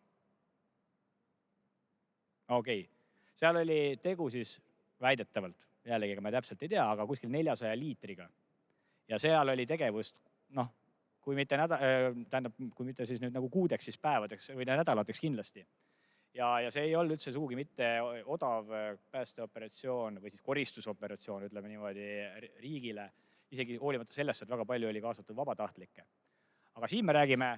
Okei, seal oli tegu siis väidetavalt, jällegi ma täpselt ei tea, aga kuskil 400 liitriga. ja seal oli tegevust, kui mitte kui mitte siis nüüd nagu kuudeks, siis päevadeks või nädalateks kindlasti. Ja see ei olnud üldse sugugi mitte odav päästeoperatsioon või siis koristusoperatsioon, ütleme niimoodi, riigile, isegi hoolimata sellest, et väga palju oli kaasatud vabatahtlikke. Aga siin me räägime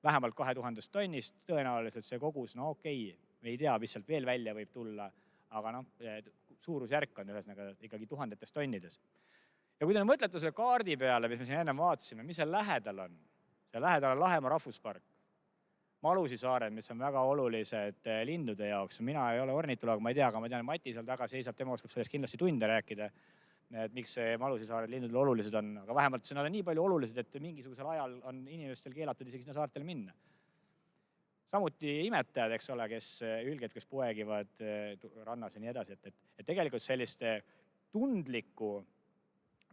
vähemalt 2000 tonnist, tõenäoliselt see kogus, okei, me ei tea, mis sealt veel välja võib tulla, aga suurusjärk on ühesõnaga ikkagi tuhandetes tonnides. Ja kui te mõtlete selle kaardi peale, mis me siin enne vaatasime, mis seal lähedal on? Seal lähedal on Lahemaa rahvuspark, Malusi saared, mis on väga olulised lindude jaoks. Mina ei ole ornitoloog, ma ei tea, aga ma tean, et Mati seal taga seisab, tema oskab sellest kindlasti tunde rääkida, et miks Malusi saared lindudele olulised on, aga vähemalt nad on nii palju olulised, et mingisugusel ajal on inimestel keelatud isegi sinna saartele minna. Samuti imetajad, eks ole, kes ülged, kes poegivad rannas ja nii edasi, et tegelikult selliste tundlikku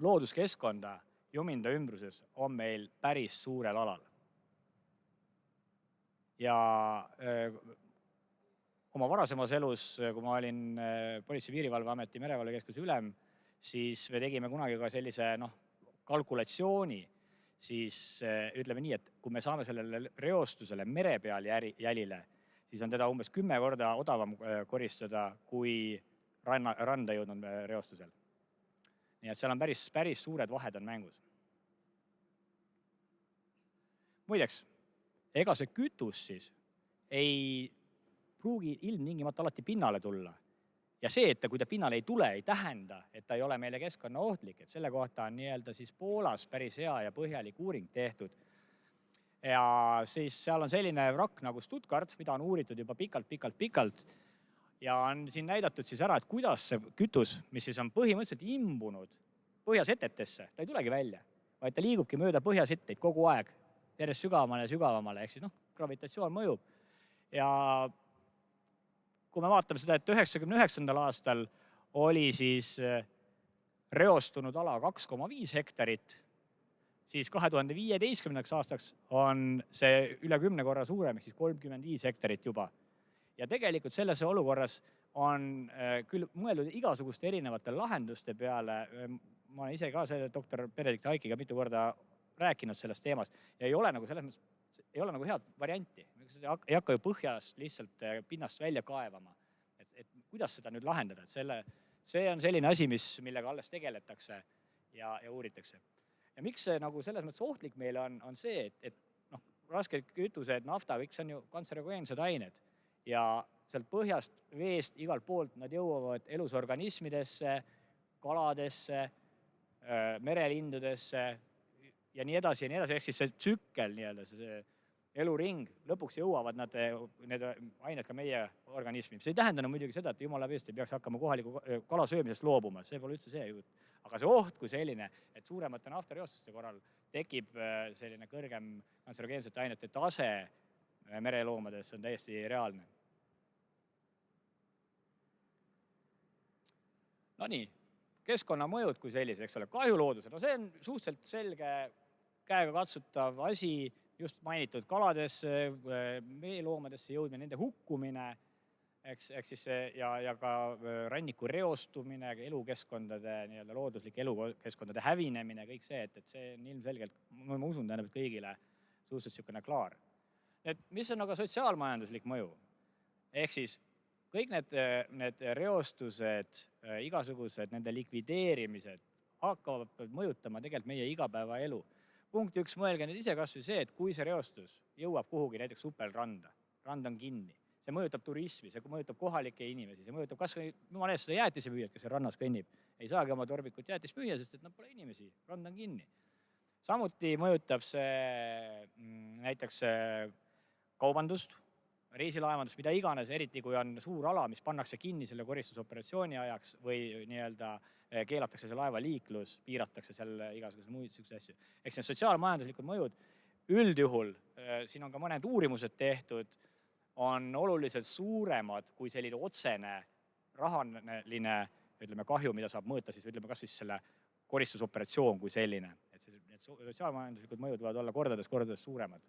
looduskeskkonda Juminda ümbruses on meil päris suurel alal. Ja oma varasemas elus, kui ma olin Politsei- ja Piirivalveameti merevalvekeskuse ülem, siis me tegime kunagi ka sellise kalkulatsiooni, siis ütleme nii, et kui me saame sellele reostusele mere peal jälile, siis on teda umbes 10 korda odavam koristada kui randa jõudnud reostusel. Nii et seal on päris suured vahed on mängus. Muideks, ega see kütus siis ei pruugi ilmtingimata alati pinnale tulla. Ja see, et kui ta pinnale ei tule, ei tähenda, et ta ei ole meile keskkonna ohtlik. Et selle kohta on nii-öelda siis Poolas päris hea ja põhjalik uuring tehtud. Ja siis seal on selline vrakk nagu Stuttgart, mida on uuritud juba pikalt. Ja on siin näidatud siis ära, et kuidas see kütus, mis siis on põhimõtteliselt imbunud põhjasetetesse, ta ei tulegi välja, vaid ta liigubki mööda põhjasetteid kogu aeg, järjest sügavamale, ehk siis gravitatsioon mõjub. Ja kui me vaatame seda, et 99. aastal oli siis reostunud ala 2,5 hektarit, siis 2015. aastaks on see üle 10 korra suurem, ehk siis 35 hektarit juba. Ja tegelikult selles olukorras on küll mõeldud igasuguste erinevate lahenduste peale. Ma olen ise ka selle doktor Benedikt Aikiga mitu korda rääkinud sellest teemast ja ei ole nagu selles mõttes, ei ole nagu head varianti. Ei hakka ju põhjast lihtsalt pinnast välja kaevama. Et kuidas seda nüüd lahendada? See on selline asi, millega alles tegeletakse ja uuritakse. Ja miks see nagu selles mõttes ohtlik meile on see, et rasked kütused, nafta, kõik see on ju kantserogeensed ained. Ja sealt põhjast, veest, igalt poolt nad jõuavad elusorganismidesse, kaladesse, merelindudesse ja nii edasi. Ehk siis see tsükkel, see eluring, lõpuks jõuavad need ained ka meie organismi. See ei tähenda muidugi seda, et jumala peast ei peaks hakkama kohaliku kalasöömisest loobuma. See pole üldse see jutt. Aga see oht kui selline, et suuremate naftareostuste korral tekib selline kõrgem kantserogeensete ainete tase mereloomades, on täiesti reaalne. No nii, keskkonnamõjud kui sellised, eks ole, kahjuloodused. See on suhteliselt selge käega katsutav asi, just mainitud kaladesse, meeloomadesse jõudmine, nende hukkumine, ja ka ranniku reostumine, elukeskkondade, looduslike elukeskkondade hävinemine, kõik see, et see on ilmselgelt, ma usun, tähendab kõigile suhteliselt niisugune klaar. Mis on aga sotsiaalmajanduslik mõju? Ehk siis kõik need reostused, igasugused nende likvideerimised hakkavad mõjutama tegelikult meie igapäevaelu. Punkt 1, mõelge nüüd ise kas või see, et kui see reostus jõuab kuhugi näiteks Upelranda, rand on kinni, see mõjutab turismi, see mõjutab kohalikke inimesi, see mõjutab kas või mõnest seda jäätisepüüjat, kes rannas kõnnib. Ei saagi oma torbikut jäätist püüa, sest et pole inimesi, rand on kinni. Samuti mõjutab see näiteks kaubandust, reisilaevandust, mida iganes, eriti kui on suur ala, mis pannakse kinni selle koristusoperatsiooni ajaks või keelatakse see laeva liiklus, piiratakse seal igasuguse muid selliseid asju. Eks need sotsiaalmajanduslikud mõjud üldjuhul, siin on ka mõned uurimused tehtud, on oluliselt suuremad kui selline otsene rahaline kahju, mida saab mõõta siis, kas siis selle koristusoperatsioon kui selline. Et sotsiaalmajanduslikud mõjud võivad olla kordades suuremad.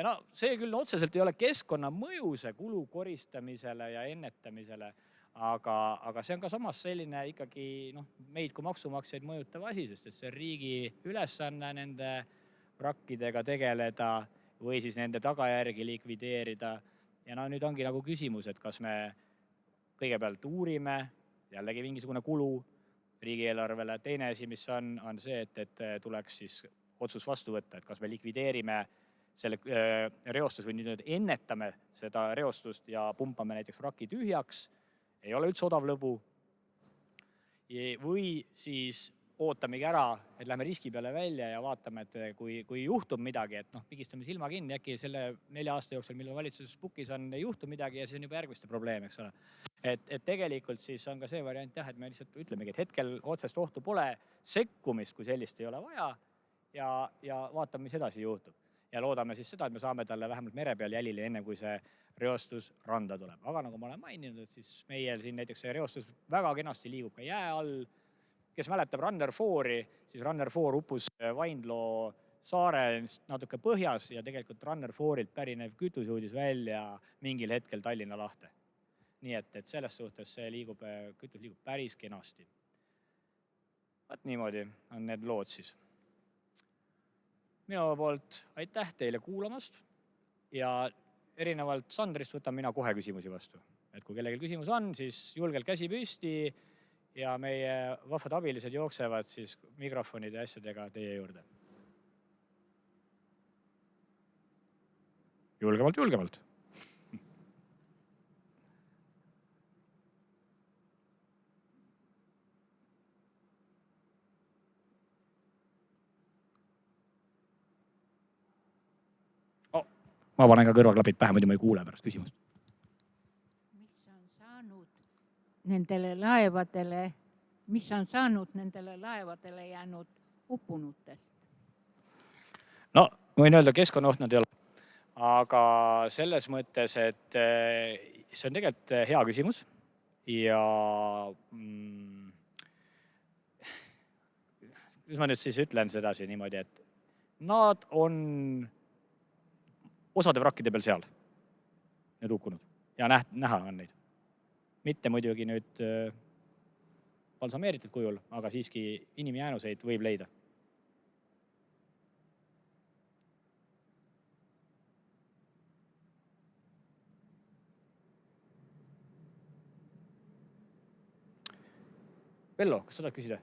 Ja see küll otseselt ei ole keskkonna mõju, see kulu koristamisele ja ennetamisele, aga see on ka samas selline ikkagi meid kui maksumaksjaid mõjutav asi, sest et see on riigi ülesanne nende vrakkidega tegeleda või siis nende tagajärgi likvideerida. Ja nüüd ongi nagu küsimus, et kas me kõigepealt uurime, jällegi mingisugune kulu riigieelarvele. Teine asi, mis on see, et tuleks siis otsus vastu võtta, et kas me likvideerime selle reostus või nüüd ennetame seda reostust ja pumpame näiteks vraki tühjaks, ei ole üldse odav lõbu. Või siis ootamegi ära, et lähme riski peale välja ja vaatame, et kui juhtub midagi, et pigistame silma kinni, äkki selle 4 aasta jooksul, mille valitsus pukis on, ei juhtu midagi ja see on juba järgmiste probleem, eks ole. Et tegelikult siis on ka see variant jah, et me lihtsalt ütlemegi, et hetkel otsest ohtu pole, sekkumist kui sellist ei ole vaja ja vaatame, mis edasi juhtub. Ja loodame siis seda, et me saame talle vähemalt mere peal jälile enne, kui see reostus randa tuleb. Aga nagu ma olen maininud, et siis meil siin näiteks see reostus väga kenasti liigub ka jää all. Kes mäletab Runner 4-i, siis Runner 4 uppus Vaindloo saare natuke põhjas ja tegelikult Runner 4-ilt pärinev kütus jõudis välja mingil hetkel Tallinna lahte. Nii et selles suhtes see kütus liigub päris kenasti. Vaat niimoodi on need lood siis. Minu poolt aitäh teile kuulamast ja erinevalt Sandrist võtan mina kohe küsimusi vastu. Et kui kellelgi küsimus on, siis julgelt käsi püsti ja meie vahvad abilised jooksevad siis mikrofonide asjadega teie juurde. Julgemalt. Ma panen ka kõrvaklapid pähe, muidu ma ei kuule pärast küsimust. Mis on saanud nendele laevadele jäänud uppunutest? No, võin öelda, keskkonnaoht nad ei ole. Aga selles mõttes, et see on tegelikult hea küsimus ja kuidas ma nüüd siis ütlen sedasi niimoodi, et nad on osade vrakkide peal seal, need hukkunud ja näha on neid. Mitte muidugi nüüd balsameeritud kujul, aga siiski inimjäänuseid võib leida. Vello, kas sa tahad küsida?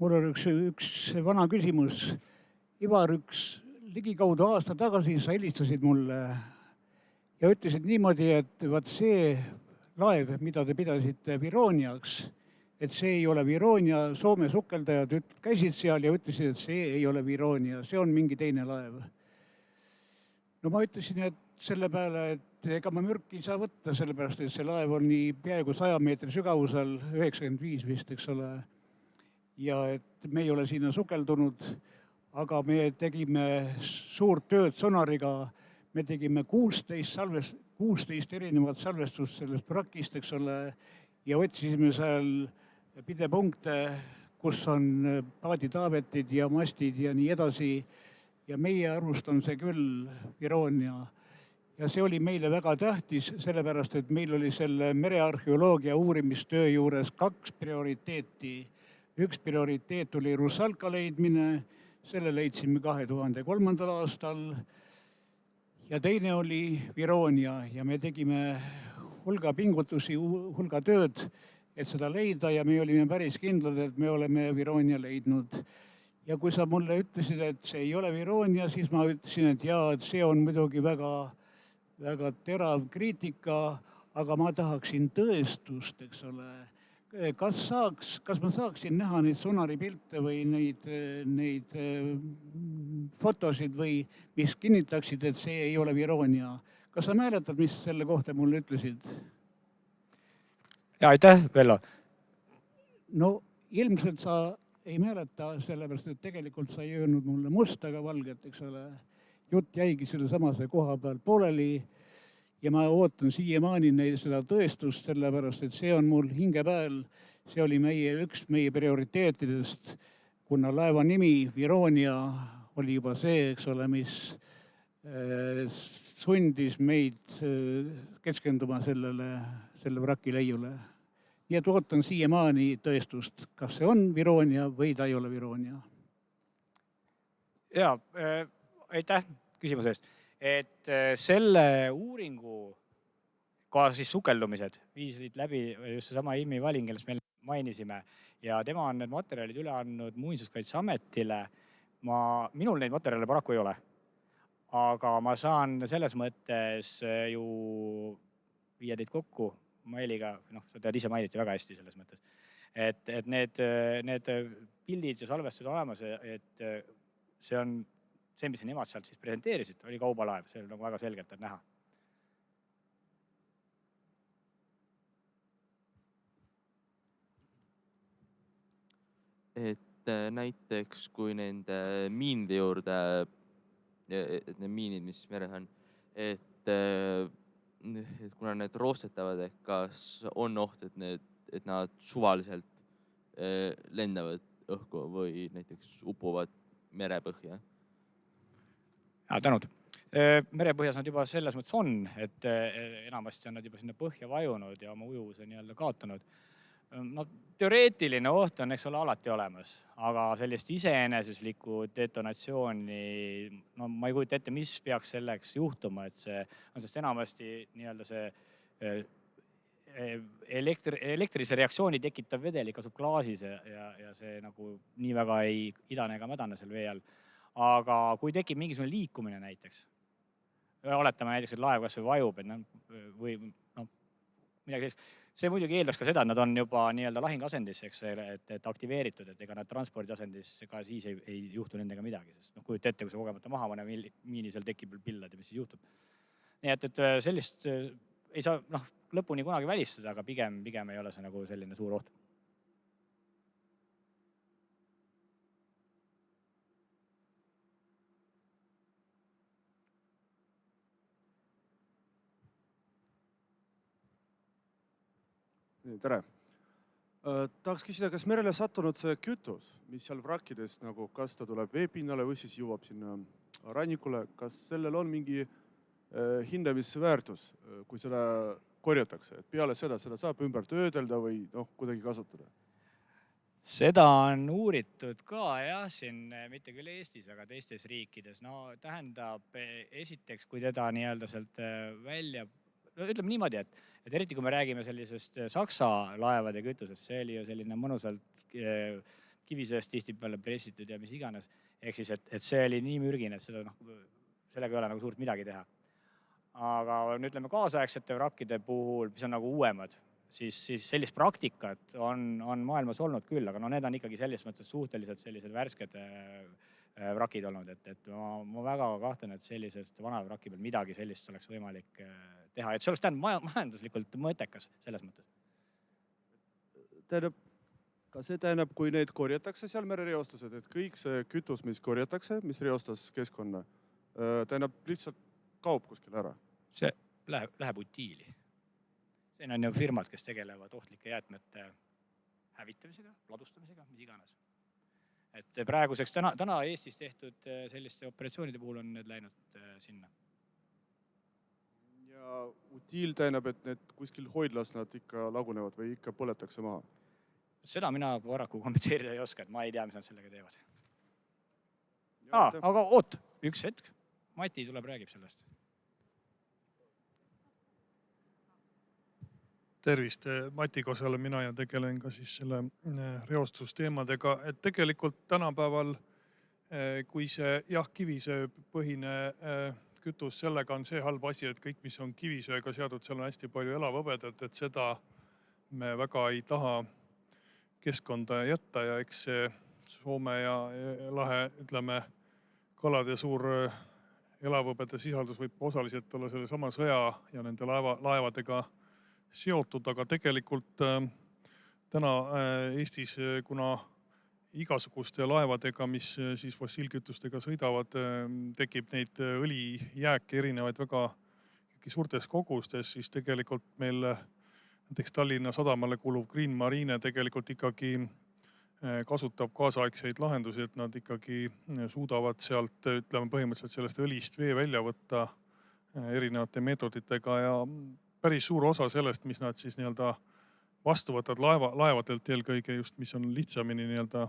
Mul on üks vana küsimus. Ivar, ligikaudu aasta tagasi sa helistasid mulle ja ütlesid niimoodi, et vaat see laev, mida te pidasite Vironiaks, et see ei ole Vironia, Soome sukeldajad käisid seal ja ütlesid, et see ei ole Vironia, see on mingi teine laev. No ma ütlesin, et selle peale, et ega ma mürki ei saa võtta, sellepärast, et see laev on nii peaaegu 100 meetri sügavusel, 95 vist, eks ole. Ja et me ei ole sinna sukeldunud, aga me tegime suurt tööd sonariga. Me tegime 16 erinevat salvestust sellest vrakist, eks ole, ja otsisime seal pidepunkte, kus on paaditaavetid ja mastid ja nii edasi. Ja meie arvust on see küll Vironia. Ja see oli meile väga tähtis, sellepärast, et meil oli selle merearheoloogia uurimistöö juures 2 prioriteeti. Üks prioriteet oli Rusalka leidmine, selle leidsime 2003. aastal. Ja teine oli Vironia ja me tegime hulga pingutusi, hulga tööd, et seda leida ja me olime päris kindlad, et me oleme Vironia leidnud. Ja kui sa mulle ütlesid, et see ei ole Vironia, siis ma ütlesin, et jaa, et see on muidugi väga terav kriitika, aga ma tahaksin tõestust, eks ole. Kas ma saaksin näha neid sonaripilte või neid fotosid või mis kinnitaksid, et see ei ole Vironia? Kas sa mäletad, mis selle kohta mulle ütlesid? Ja aitäh, Vello. No ilmselt sa ei mäleta, sellepärast, et tegelikult sa ei öelnud mulle musta ega valget, eks ole. Jutt jäigi selle samase koha peal pooleli. Ja ma ootan siiamaani seda tõestust, sellepärast, et see on mul hinge peal. See oli üks meie prioriteetidest, kuna laeva nimi Vironia oli juba see, eks ole, mis sundis meid keskenduma selle vraki leiule. Nii et ootan siiamaani tõestust, kas see on Viroonia või ta ei ole Viroonia. Jaa, aitäh küsimuse eest. Et selle uuringu ka siis sukeldumised viisid läbi just seesama Immi Valing, kellest me mainisime, ja tema on need materjalid üle andnud Muinsuskaitseametile. Minul neid materjale paraku ei ole. Aga ma saan selles mõttes ju viia teid kokku mailiga, sa tead ise mainiti väga hästi selles mõttes. Et need pildid ja salvestused olemas, et see on see, mis nemad sealt siis presenteerisid, oli kaubalaev, see oli nagu väga selgelt näha. Et näiteks kui nende miinide juurde, need miinid, mis meres on, et kuna need roostetavad, kas on oht, et nad suvaliselt lendavad õhku või näiteks upuvad merepõhja? Tänud. Merepõhjas nad juba selles mõttes on, et enamasti on nad juba sinna põhja vajunud ja oma ujuvuse nii-öelda kaotanud. Teoreetiline oht on eks ole alati olemas, aga sellist iseeneseslikku detonatsiooni, ma ei kujuta ette, mis peaks selleks juhtuma, et see on sest enamasti nii-öelda see elektrilise reaktsiooni tekitav vedelik asub klaasis ja see nagu nii väga ei idane ega mädane seal vee all. Aga kui tekib mingisugune liikumine näiteks, oletame näiteks, et laev kas või vajub, või midagi sellist, see muidugi eeldaks ka seda, et nad on juba nii-öelda lahingasendis, et aktiveeritud, et ega nad transpordiasendis ka siis ei juhtu nendega midagi, sest kujuta ette, kui see kogemata maha mõne miini seal tekib pillad ja mis siis juhtub. Nii et sellist ei saa lõpuni kunagi välistada, aga pigem ei ole see nagu selline suur oht. Tere. Tahaks küsida, kas merele sattunud see kütus, mis seal vrakkidest, nagu kas ta tuleb veepinnale või siis jõuab sinna rannikule, kas sellel on mingi hindamisväärtus, kui seda korjatakse? Et peale seda saab ümber töödelda või kuidagi kasutada? Seda on uuritud ka siin, mitte küll Eestis, aga teistes riikides. Tähendab, esiteks, kui teda nii-öelda sealt välja, ütleme niimoodi, et eriti kui me räägime sellisest Saksa laevade kütusest, see oli ju selline mõnusalt kivisööst tihti peale pressitud ja mis iganes. Ehk siis, et see oli nii mürgine, et sellega ei ole nagu suurt midagi teha. Aga ütleme kaasaegsete vrakkide puhul, mis on nagu uuemad, siis sellist praktikat on maailmas olnud küll, aga need on ikkagi selles mõttes suhteliselt sellised värsked vrakid olnud, et ma väga kahtlen, et sellisest vana vraki peal midagi sellist oleks võimalik teha, et see oleks majanduslikult mõõtekas selles mõttes. Kas see tähendab, kui neid korjatakse seal merereostused, et kõik see kütus, mis korjatakse, mis reostas keskkonna, tähendab lihtsalt kaup kuskil ära? See läheb utiili. Siin on ju firmad, kes tegelevad ohtlike jäätmete hävitamisega, ladustamisega, mis iganes. Et praeguseks täna Eestis tehtud selliste operatsioonide puhul on need läinud sinna. Ja utiil tähendab, et need kuskil hoidlas nad ikka lagunevad või ikka põletakse maha? Seda mina paraku kommenteerida ei oska, et ma ei tea, mis nad sellega teevad. Aga oot, üks hetk. Mati tuleb, räägib sellest. Tervist, Mati Kosale, mina ja tegelen ka siis selle reostusteemadega, et tegelikult tänapäeval, kui see kivisööpõhine kütus, sellega on see halb asi, et kõik, mis on kivisööga seotud, seal on hästi palju elavhõbedat, et seda me väga ei taha keskkonda jätta ja eks see Soome ja lahe, ütleme, kalade suur elavhõbeda sisaldus võib osaliselt olla selle sama sõja ja nende laevadega seotud, aga tegelikult täna Eestis, kuna igasuguste laevadega, mis siis fossiilkütustega sõidavad, tekib neid õlijääke erinevaid väga suurtes kogustes, siis tegelikult meil näiteks Tallinna sadamale kuuluv Green Marine tegelikult ikkagi kasutab kaasaegseid lahendusi, et nad ikkagi suudavad sealt, ütleme põhimõtteliselt sellest õlist vee välja võtta erinevate meetoditega ja päris suur osa sellest, mis nad siis nii-öelda vastu võtad laevadelt eelkõige just, mis on lihtsamini nii-öelda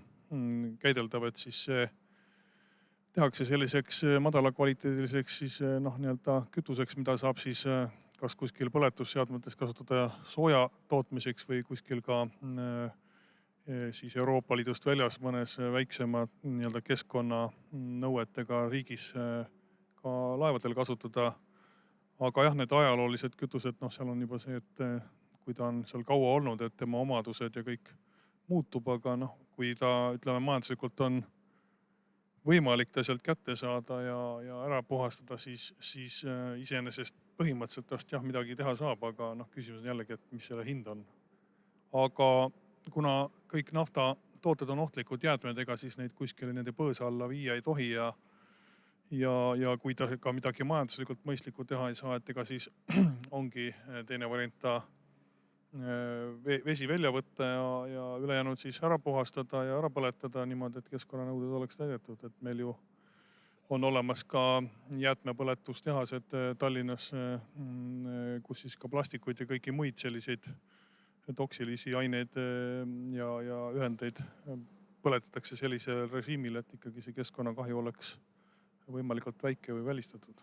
käideldav, et siis see tehakse selliseks madala kvaliteediliseks siis nii-öelda kütuseks, mida saab siis kas kuskil põletusseadmetes kasutada sooja tootmiseks või kuskil ka siis Euroopa Liidust väljas mõnes väiksema nii-öelda keskkonnanõuetega riigis ka laevadel kasutada. Aga jah, need ajaloolised kütused, seal on juba see, et kui ta on seal kaua olnud, et tema omadused ja kõik muutub, aga kui ta, ütleme, majanduslikult on võimalik ta sealt kätte saada ja ära puhastada, siis iseenesest põhimõtteliselt tast jah, midagi teha saab, aga küsimus on jällegi, et mis selle hind on. Aga kuna kõik naftatooted on ohtlikud jäätmed, ega siis neid kuskile nende põõsa alla viia ei tohi ja kui ta ka midagi majanduslikult mõistlikku teha ei saa, et ega siis ongi teine variant ta vesi välja võtta ja ülejäänud siis ära puhastada ja ära põletada niimoodi, et keskkonnanõuded oleks täidetud. Et meil ju on olemas ka jäätmepõletustehased Tallinnas, kus siis ka plastikuid ja kõiki muid selliseid toksilisi aineid ja ühendeid põletatakse sellisel režiimil, et ikkagi see keskkonnakahju oleks võimalikult väike või välistatud.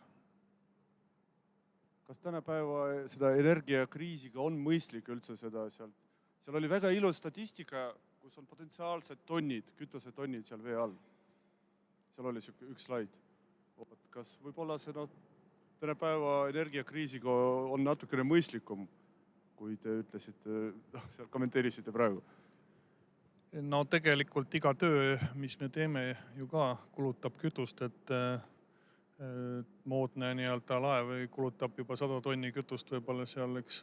Kas tänapäeva seda energiakriisiga on mõistlik üldse seda sealt? Seal oli väga ilus statistika, kus on potentsiaalsed tonnid, kütusetonnid seal vee all. Seal oli üks slaid. Kas võib-olla see tänapäeva energiakriisiga on natukene mõistlikum, kui te ütlesite, seal kommenteerisite praegu? No tegelikult iga töö, mis me teeme ju ka kulutab kütust, et moodne nii-öelda laev kulutab juba 100 tonni kütust võib-olla seal, eks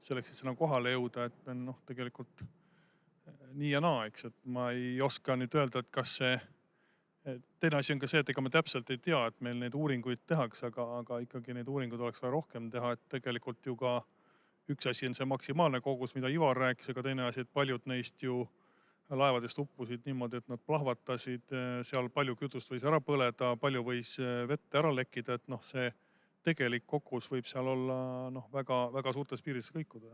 selleks, et sinna kohale jõuda, et tegelikult nii ja naa, eks, et ma ei oska nüüd öelda, et kas see, teine asi on ka see, et ega me täpselt ei tea, et meil neid uuringuid tehakse, aga ikkagi neid uuringuid oleks vaja rohkem teha, et tegelikult ju ka üks asi on see maksimaalne kogus, mida Ivar rääkis, aga teine asi, et paljud neist ju laevadest uppusid niimoodi, et nad plahvatasid, seal palju kütust võis ära põleda, palju võis vette ära lekkida, et see tegelik kogus võib seal olla väga suurtes piirides kõikuda.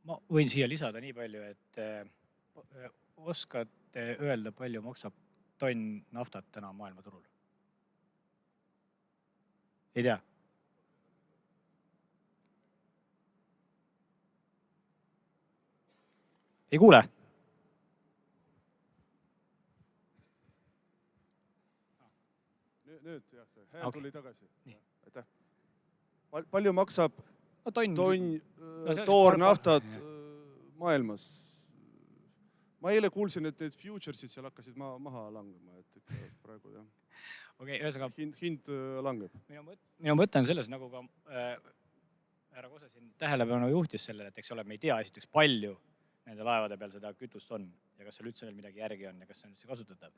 Ma võin siia lisada nii palju, et oskate öelda, palju maksab tonn naftat täna maailmaturul? Ei tea? Ei kuule? Nüüd, jah, see hääl tuli tagasi. Aitäh. Palju maksab tonn toornaftat maailmas? Ma eile kuulsin, et need futuresid seal hakkasid maha langema, et praegu jah. Okei, ühesõnaga hind langeb. Minu mõte on selles, nagu ka härra Kose siin tähelepanu juhtis sellele, et eks ole, me ei tea esiteks palju nende laevade peal seda kütust on ja kas seal üldse veel midagi järgi on ja kas see on üldse kasutatav.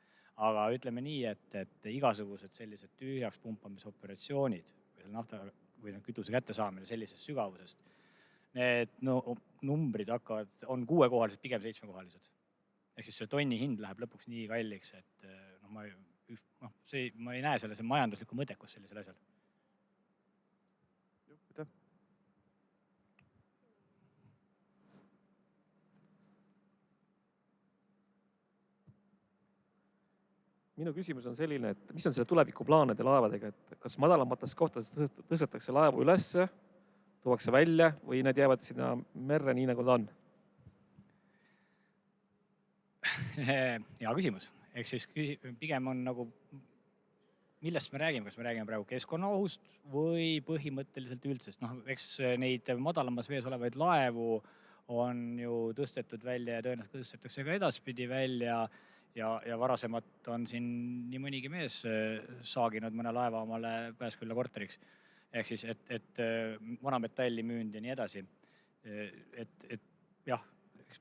Aga ütleme nii, et igasugused sellised tühjaks pumpamisoperatsioonid või nafta või kütuse kättesaamine sellisest sügavusest, need numbrid on 6-kohalised, pigem 7-kohalised. Ehk siis see tonni hind läheb lõpuks nii kalliks, et ma ei näe selle majanduslikku mõttekust sellisel asjal. Minu küsimus on selline, et mis on selle tulevikuplaanide laevadega, et kas madalamates kohtades tõstetakse laevu ülesse, tuuakse välja või need jäävad sinna merre nii, nagu ta on? Hea küsimus. Ehk siis pigem on nagu, millest me räägime, kas me räägime praegu keskkonnaohust või põhimõtteliselt üldsest. Eks neid madalamas vees olevaid laevu on ju tõstetud välja ja tõenäoliselt tõstetakse ka edaspidi välja ja varasemat on siin nii mõnigi mees saaginud mõne laeva omale Pääskülla korteriks. Ehk siis, et vanametalli müünd ja nii edasi. Et jah,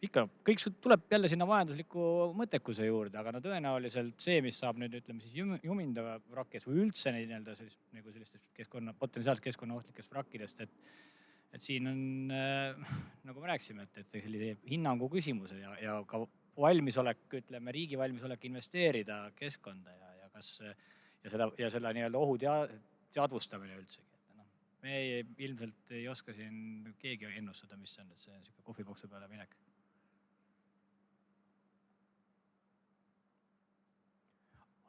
ikka, kõik tuleb jälle sinna majandusliku mõttekuse juurde, aga tõenäoliselt see, mis saab nüüd ütleme siis jumindava vrakkes või üldse sellistest potentsiaalselt keskkonnaohtlikest vrakkidest, et siin on, nagu me rääksime, et sellise hinnangu küsimus ja ka valmisolek, ütleme, riigi valmisolek investeerida keskkonda ja selle nii-öelda ohu teadvustamine üldsegi. Me ilmselt ei oska siin keegi ennustada, mis on see kohvipoksu peale minek.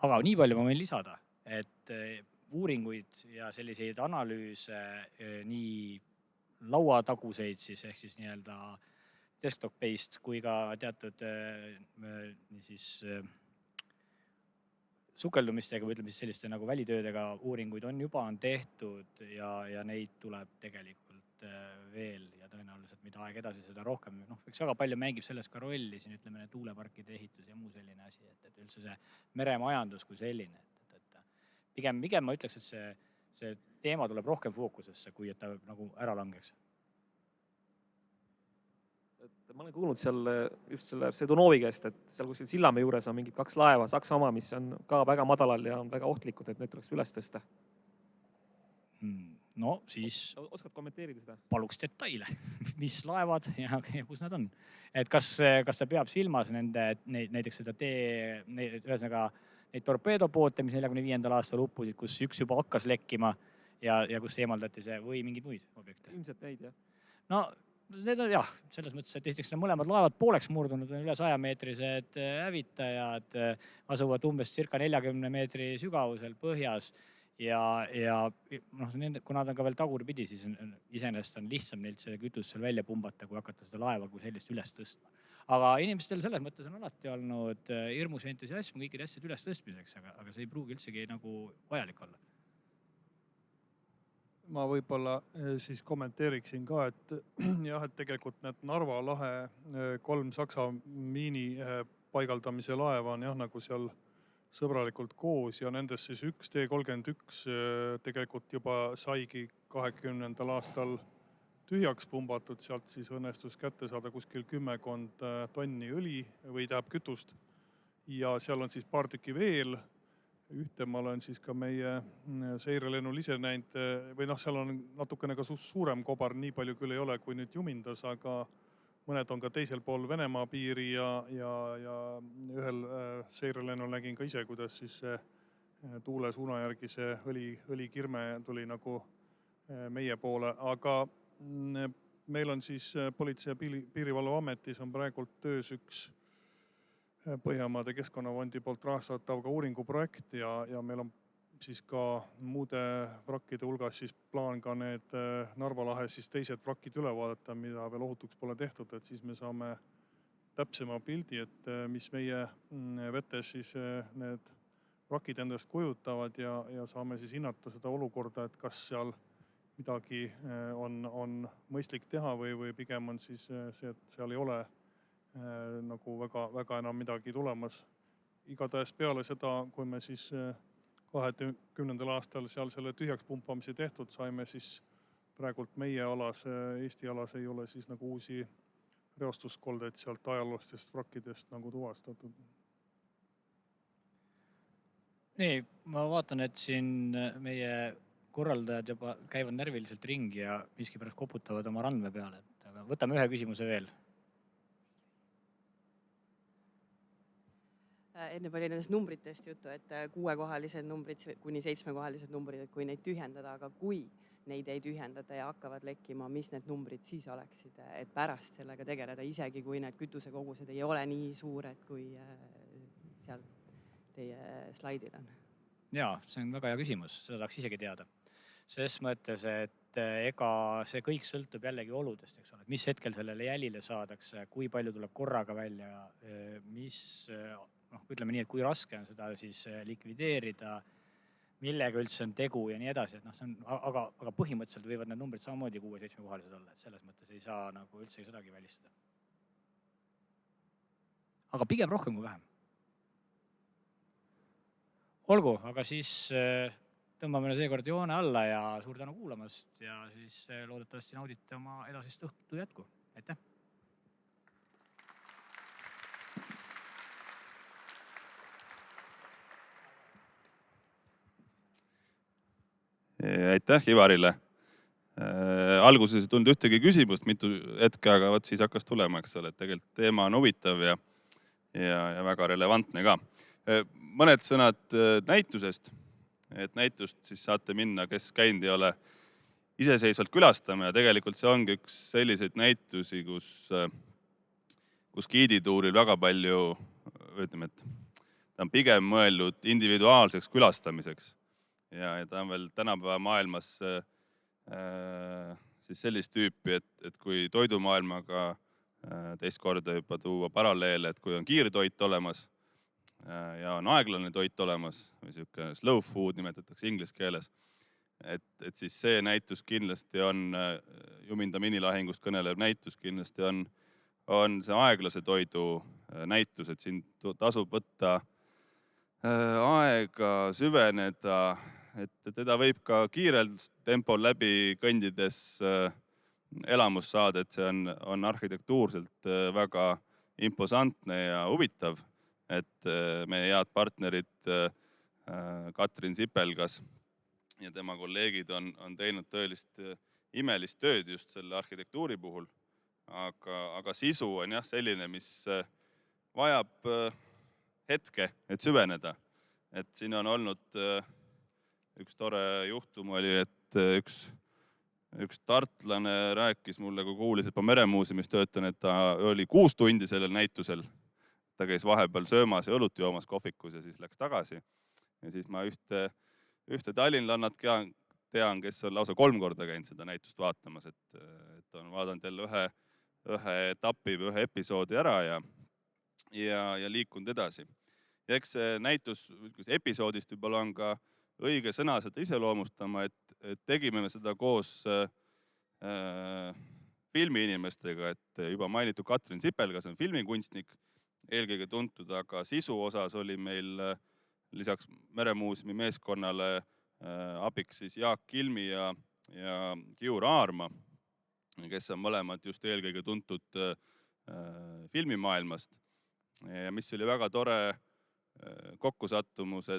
Aga nii palju ma võin lisada, et uuringuid ja selliseid analüüse nii lauataguseid siis ehk siis nii-öelda desktop-based kui ka teatud sukeldumistega või ütleme siis selliste nagu välitöödega uuringuid on tehtud ja neid tuleb tegelikult veel ja tõenäoliselt mida aeg edasi, seda rohkem. Eks väga palju mängib selles ka rolli siin ütleme tuuleparkide ehitus ja muu selline asi, et üldse see meremajandus kui selline. Pigem ma ütleks, et see teema tuleb rohkem fookusesse, kui et ta nagu ära langeks. Ma olen kuulnud seal just selle Sedunovi käest, et seal kuskil Sillamäe juures on mingid 2 laeva, Saksa oma, mis on ka väga madalal ja on väga ohtlikud, et need tuleks üles tõsta. No siis oskad kommenteerida seda? Paluks detaile, mis laevad ja kus nad on. Et kas ta peab silmas näiteks seda ühesõnaga neid torpeedopoote, mis 45. aastal uppusid, kus üks juba hakkas lekkima ja kus eemaldati see või mingid muid objekte? Ilmselt neid, jah. No need on jah, selles mõttes, et esiteks mõlemad laevad pooleks murdunud, on üle 100-meetrised hävitajad, asuvad umbes circa 40 meetri sügavusel põhjas ja kui nad on ka veel tagurpidi, siis iseenesest on lihtsam neilt seda kütust seal välja pumbata, kui hakata seda laeva kui sellist üles tõstma. Aga inimestel selles mõttes on alati olnud hirmus entusiasm kõikide asjade üles tõstmiseks, aga see ei pruugi üldsegi nagu vajalik olla. Ma võib-olla siis kommenteeriksin ka, et jah, et tegelikult need Narva lahe 3 Saksa miini paigaldamise laeva on jah, nagu seal sõbralikult koos ja nendest siis üks T-31 tegelikult juba saigi 20. aastal tühjaks pumbatud, sealt siis õnnestus kätte saada kuskil 10 tonni õli või tähendab kütust ja seal on siis paar tükki veel. Ühte ma olen siis ka meie seirelennul ise näinud või seal on natukene ka suurem kobar, nii palju küll ei ole, kui nüüd Jumindas, aga mõned on ka teisel pool Venemaa piiri ja ühel seirelennul nägin ka ise, kuidas siis tuule suuna järgi see õlikirme tuli nagu meie poole, aga meil on siis Politsei- ja Piirivalveametis on praegult töös üks Põhjamaade Keskkonnafondi poolt rahastatav ka uuringuprojekt ja meil on siis ka muude vrakkide hulgas siis plaan ka need Narva lahe siis teised vrakid üle vaadata, mida veel ohutuks pole tehtud, et siis me saame täpsema pildi, et mis meie vetes siis need vrakid endast kujutavad ja saame siis hinnata seda olukorda, et kas seal midagi on mõistlik teha või pigem on siis see, et seal ei ole nagu väga enam midagi tulemas. Igatahes peale seda, kui me siis 20. aastal seal selle tühjaks pumpamise tehtud saime, siis praegult meie alas, Eesti alas ei ole siis nagu uusi reostuskoldeid sealt ajaloostest vrakkidest nagu tuvastatud. Nii, ma vaatan, et siin meie korraldajad juba käivad närviliselt ringi ja miskipärast koputavad oma randme peale. Aga võtame ühe küsimuse veel. Enne oli nendest numbritest juttu, et 6-kohalised numbrid kuni 7-kohalised numbrid, et kui neid tühjendada, aga kui neid ei tühjendada ja hakkavad lekkima, mis need numbrid siis oleksid, et pärast sellega tegeleda, isegi kui need kütusekogused ei ole nii suured, kui seal teie slaidil on? Jaa, see on väga hea küsimus, seda tahaks isegi teada. Ses mõttes, et ega see kõik sõltub jällegi oludest, eks ole, mis hetkel sellele jälile saadakse, kui palju tuleb korraga välja, ütleme nii, et kui raske on seda siis likvideerida, millega üldse on tegu ja nii edasi. Aga põhimõtteliselt võivad need numbrid samamoodi 6-7-kohalised olla, et selles mõttes ei saa nagu üldse sedagi välistada. Aga pigem rohkem kui vähem. Olgu, aga siis tõmbame seekord joone alla ja suur tänu kuulamast ja siis loodetavasti naudite oma edasist õhtu jätku. Aitäh! Aitäh Ivarile. Alguses ei tulnud ühtegi küsimust mitu hetke, aga siis hakkas tulema, eks ole, et tegelikult teema on huvitav ja ja väga relevantne ka. Mõned sõnad näitusest, et näitust siis saate minna, kes käinud ei ole, iseseisvalt külastama ja tegelikult see ongi üks selliseid näitusi, kus giidituuril väga palju, ütleme, et ta on pigem mõeldud individuaalseks külastamiseks ja ta on veel tänapäeva maailmas siis sellist tüüpi, et kui toidumaailmaga teist korda juba tuua paralleele, et kui on kiirtoit olemas ja on aeglane toit olemas või selline slow food nimetatakse inglise keeles, et siis see näitus kindlasti on, Juminda minilahingust kõnelev näitus kindlasti on see aeglase toidu näitus, et siin tasub võtta aega, süveneda, et teda võib ka kiirel tempol läbi kõndides elamus saada, et see on arhitektuurselt väga imposantne ja huvitav, et meie head partnerid Katrin Sipelgas ja tema kolleegid on teinud tõelist imelist tööd just selle arhitektuuri puhul, aga sisu on jah selline, mis vajab hetke, et süveneda. Et siin on olnud üks tore juhtum oli, et üks tartlane rääkis mulle, kui kuulis, et ma Meremuuseumis töötan, et ta oli 6 tundi sellel näitusel. Ta käis vahepeal söömas ja õlut joomas kohvikus ja siis läks tagasi. Ja siis ma ühte tallinlannat tean, kes on lausa 3 korda käinud seda näitust vaatamas, et on vaadanud jälle ühe etapi või ühe episoodi ära ja liikunud edasi. Ja eks see näitus episoodist võib-olla on ka õige sõna seda iseloomustama, et tegime me seda koos filmiinimestega, et juba mainitud Katrin Sipelgas on filmikunstnik, eelkõige tuntud, aga sisu osas oli meil lisaks Meremuuseumi meeskonnale abiks siis Jaak Kilmi ja Kiur Aarma, kes on mõlemad just eelkõige tuntud filmimaailmast. Ja mis oli väga tore kokkusattumus,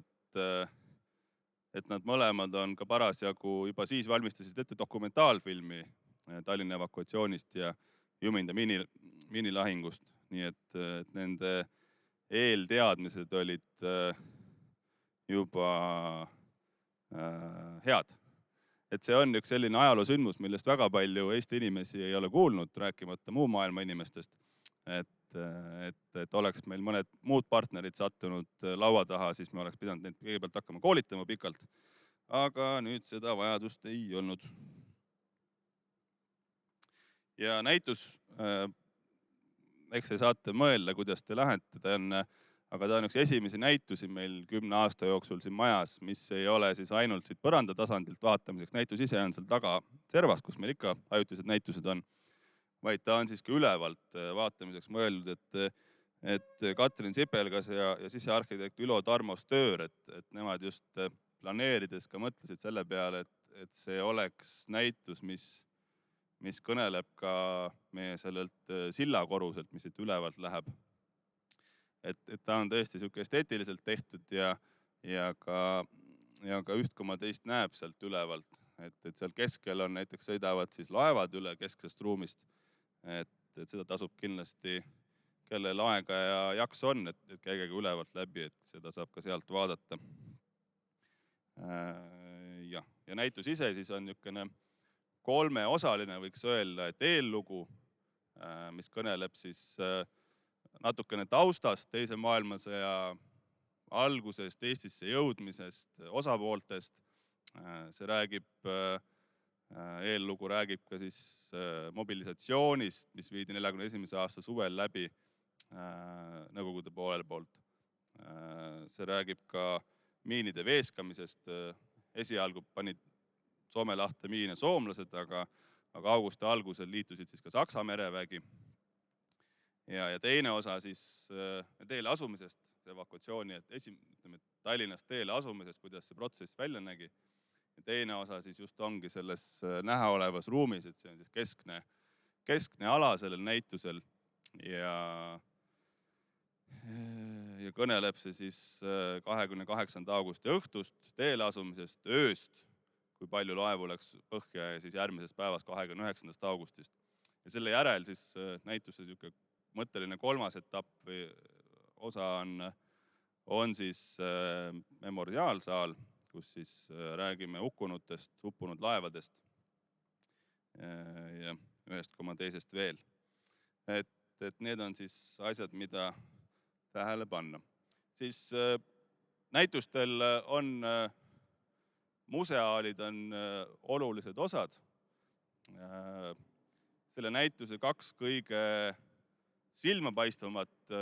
et nad mõlemad on ka parasjagu juba siis valmistasid ette dokumentaalfilmi Tallinna evakuatsioonist ja Juminda minilahingust. Nii et nende eelteadmised olid juba head. Et see on üks selline ajaloosündmus, millest väga palju Eesti inimesi ei ole kuulnud, rääkimata muu maailma inimestest. Et oleks meil mõned muud partnerid sattunud laua taha, siis me oleks pidanud neid kõigepealt hakkama koolitama pikalt. Aga nüüd seda vajadust ei olnud. Ja näitus, eks te saate mõelda, kuidas te lähete, aga ta on üks esimesi näitusi meil 10 aasta jooksul siin majas, mis ei ole siis ainult siit põranda tasandilt vaatamiseks. Näitus ise on seal taga servas, kus meil ikka ajutised näitused on, vaid ta on siis ka ülevalt vaatamiseks mõeldud, et Katrin Sipelgas ja sisearhitekt Ülo Tarmo Stöör, et nemad just planeerides ka mõtlesid selle peale, et see oleks näitus, mis kõneleb ka meie sellelt sillakoruselt, mis siit ülevalt läheb. Et ta on tõesti siuke esteetiliselt tehtud ja ka üht koma teist näeb sealt ülevalt. Et seal keskel on näiteks sõidavad siis laevad üle kesksest ruumist. Et seda tasub kindlasti, kellel aega ja jaks on, et käigega ülevalt läbi, et seda saab ka sealt vaadata. Ja näitus ise siis on niisugune 3-osaline, võiks öelda, et eellugu, mis kõneleb siis natukene taustast, teise maailmasõja algusest, Eestisse jõudmisest, osapooltest. See eellugu räägib ka siis mobilisatsioonist, mis viidi 41. aasta suvel läbi Nõukogude poolel poolt. See räägib ka miinide veeskamisest. Esialgu panid Soome lahte miine soomlased, aga augusti algusel liitusid siis ka Saksa merevägi. Ja teine osa siis teele asumisest, evakuatsiooni, et Tallinnast teele asumisest, kuidas see protsess välja nägi. Ja teine osa siis just ongi selles näha olevas ruumis, et see on siis keskne ala sellel näitusel ja kõneleb see siis 28. augusti õhtust, teele asumisest, ööst, kui palju laevu läks põhja ja siis järgmises päevas 29. augustist. Ja selle järel siis näituse mõtteline 3. etapp osa on siis memoriaalsaal, kus siis räägime uppunud laevadest ja ühest koma teisest veel. Et need on siis asjad, mida tähele panna. Siis näitustel on museaalid on olulised osad. Selle näituse 2 kõige silmapaistvamat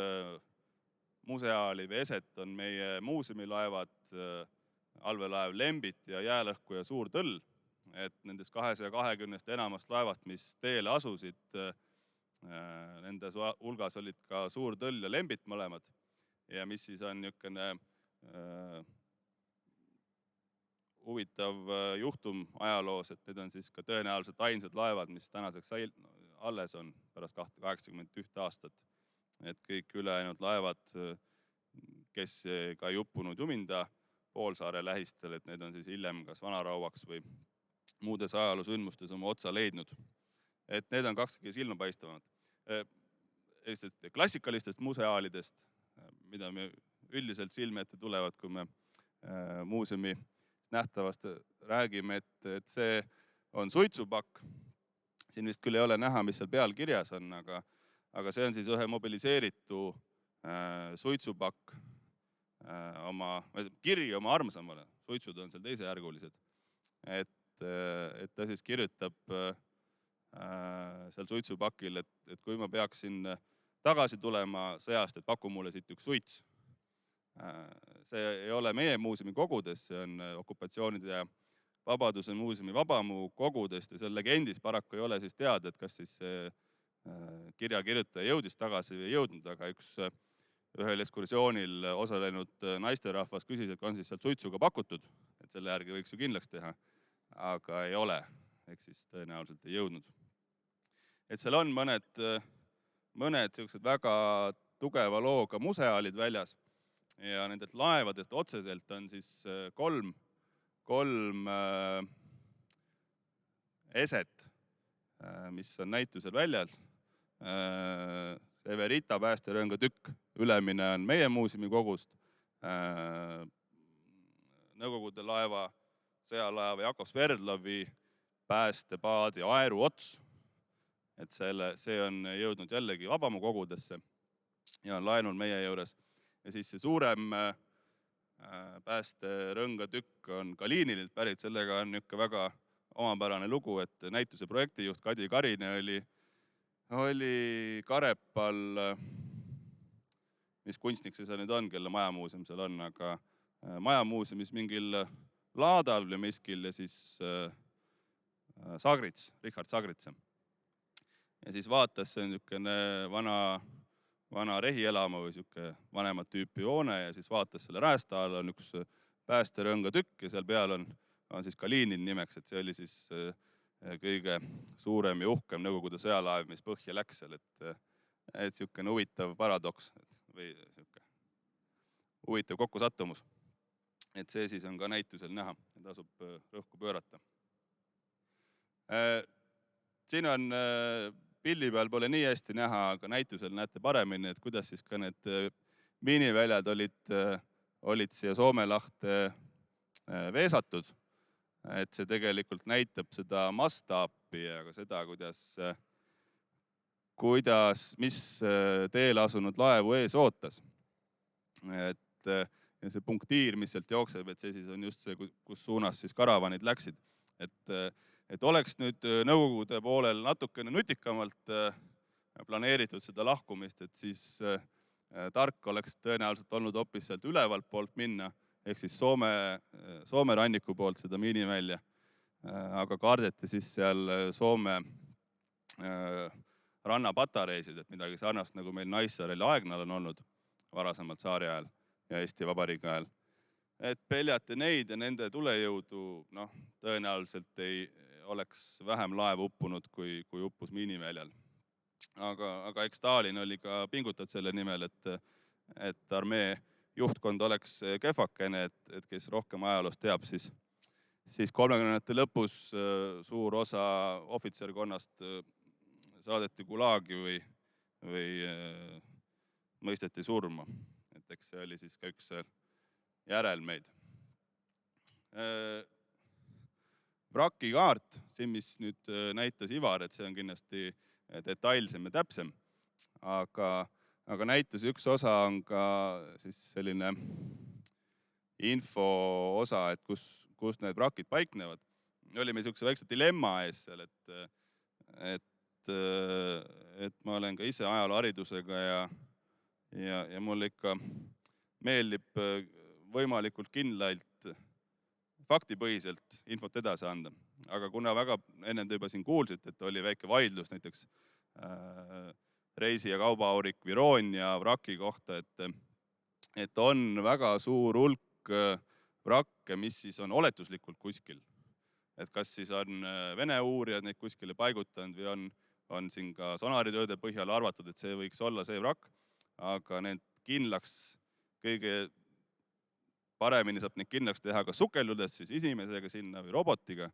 museaali või eset on meie muuseumilaevad, allveelaev Lembit ja jäälõhkuja Suur Tõll. Et nendest 220 enamast laevast, mis teele asusid, nende hulgas olid ka Suur Tõll ja Lembit mõlemad. Ja mis siis on niisugune huvitav juhtum ajaloos, et need on siis ka tõenäoliselt ainsad laevad, mis tänaseks alles on pärast 81 aastat. Et kõik ülejäänud laevad, kes ka ei uppunud Juminda poolsaare lähistel, et need on siis hiljem kas vanarauaks või muudes ajaloosündmustes oma otsa leidnud. Et need on 2 kõige silmapaistvamad. Klassikalistest museaalidest, mida me üldiselt silme ette tulevad, kui me muuseumi nähtavast räägime, et see on suitsupakk. Siin vist küll ei ole näha, mis seal peal kirjas on, aga see on siis ühe mobiliseeritu suitsupakk, kiri oma armsamale. Suitsud on seal teisejärgulised. Et ta siis kirjutab seal suitsupakil, et kui ma peaksin tagasi tulema sõjast, et paku mulle siit üks suits. See ei ole meie muuseumi kogudes, see on okupatsioonide ja Vabaduse muuseumi Vabamuu kogudest ja seal legendis paraku ei ole siis teada, et kas siis kirjakirjutaja jõudis tagasi või ei jõudnud, aga ühel ekskursioonil osalenud naisterahvas küsis, et on siis sealt suitsuga pakutud, et selle järgi võiks ju kindlaks teha, aga ei ole, ehk siis tõenäoliselt ei jõudnud. Et seal on mõned väga tugeva looga museaalid väljas ja nendelt laevadest otseselt on siis kolm eset, mis on näitusel väljal. Everita päästerõnga tükk, ülemine on meie muuseumi kogust. Nõukogude laeva, sõjalaeva Jakov Sverdlovi päästepaadi aeru ots. Et see on jõudnud jällegi Vabamuu kogudesse ja on laenul meie juures. Ja siis see suurem päästerõnga tükk on Kalininilt pärit, sellega on niisugune väga omapärane lugu, et näituse projektijuht Kadi Karine oli Karepal, mis kunstnik see nüüd on, kelle majamuuseum seal on, aga majamuuseumis mingil laadal või miskil ja siis Sagrits, Richard Sagrits. Ja siis vaatas, see on niisugune vana rehielama või siuke vanemat tüüpi hoone ja siis vaatas selle räästa all on üks päästerõnga tükk ja seal peal on siis Kalinin nimeks, et see oli siis kõige suurem ja uhkem Nõukogude sõjalaev, mis põhja läks seal, et siukene huvitav paradoks või siuke huvitav kokkusattumus. Et see siis on ka näitusel näha, et asub rõhku pöörata. Siin on pildi peal pole nii hästi näha, aga näitusel näete paremini, et kuidas siis ka need miiniväljad olid siia Soome lahte veesatud. Et see tegelikult näitab seda mastaapi ja ka seda, mis teele asunud laevu ees ootas. Ja see punktiir, mis sealt jookseb, et see siis on just see, kus suunas siis karavanid läksid. Et oleks nüüd Nõukogude poolel natukene nutikamalt planeeritud seda lahkumist, et siis tark oleks tõenäoliselt olnud hoopis sealt ülevalt poolt minna, ehk siis Soome ranniku poolt seda miinivälja. Aga kardeti siis seal Soome rannapatareisid, et midagi sarnast nagu meil Naissaarel ja Aegnal on olnud varasemalt saari ajal ja Eesti Vabariigi ajal. Et peljati neid ja nende tulejõudu, tõenäoliselt ei oleks vähem laev uppunud, kui uppus miiniväljal. Aga eks Stalin oli ka pingutat selle nimel, et armee juhtkond oleks kehvakene, et kes rohkem ajaloost teab, siis 30. lõpus suur osa ohvitserkonnast saadeti Gulagi või mõisteti surma. Et eks see oli siis ka üks järelmeid. Vrakikaart, siin mis nüüd näitas Ivar, et see on kindlasti detailsem ja täpsem, aga näituse üks osa on ka siis selline info osa, et kus need vrakid paiknevad. Oli meil niisuguse väikse dilemma ees seal, et ma olen ka ise ajalooharidusega ja mulle ikka meeldib võimalikult kindlalt faktipõhiselt infot edasi anda. Aga kuna väga enne te juba siin kuulsite, et oli väike vaidlus näiteks reisi- ja kaubaaurik Vironia vraki kohta, et on väga suur hulk vrakke, mis siis on oletuslikult kuskil. Et kas siis on Vene uurijad neid kuskile paigutanud või on siin ka sonaritööde põhjal arvatud, et see võiks olla see vrakk, aga need kindlaks kõige paremini saab neid kindlaks teha ka sukeldudes siis inimesega sinna või robotiga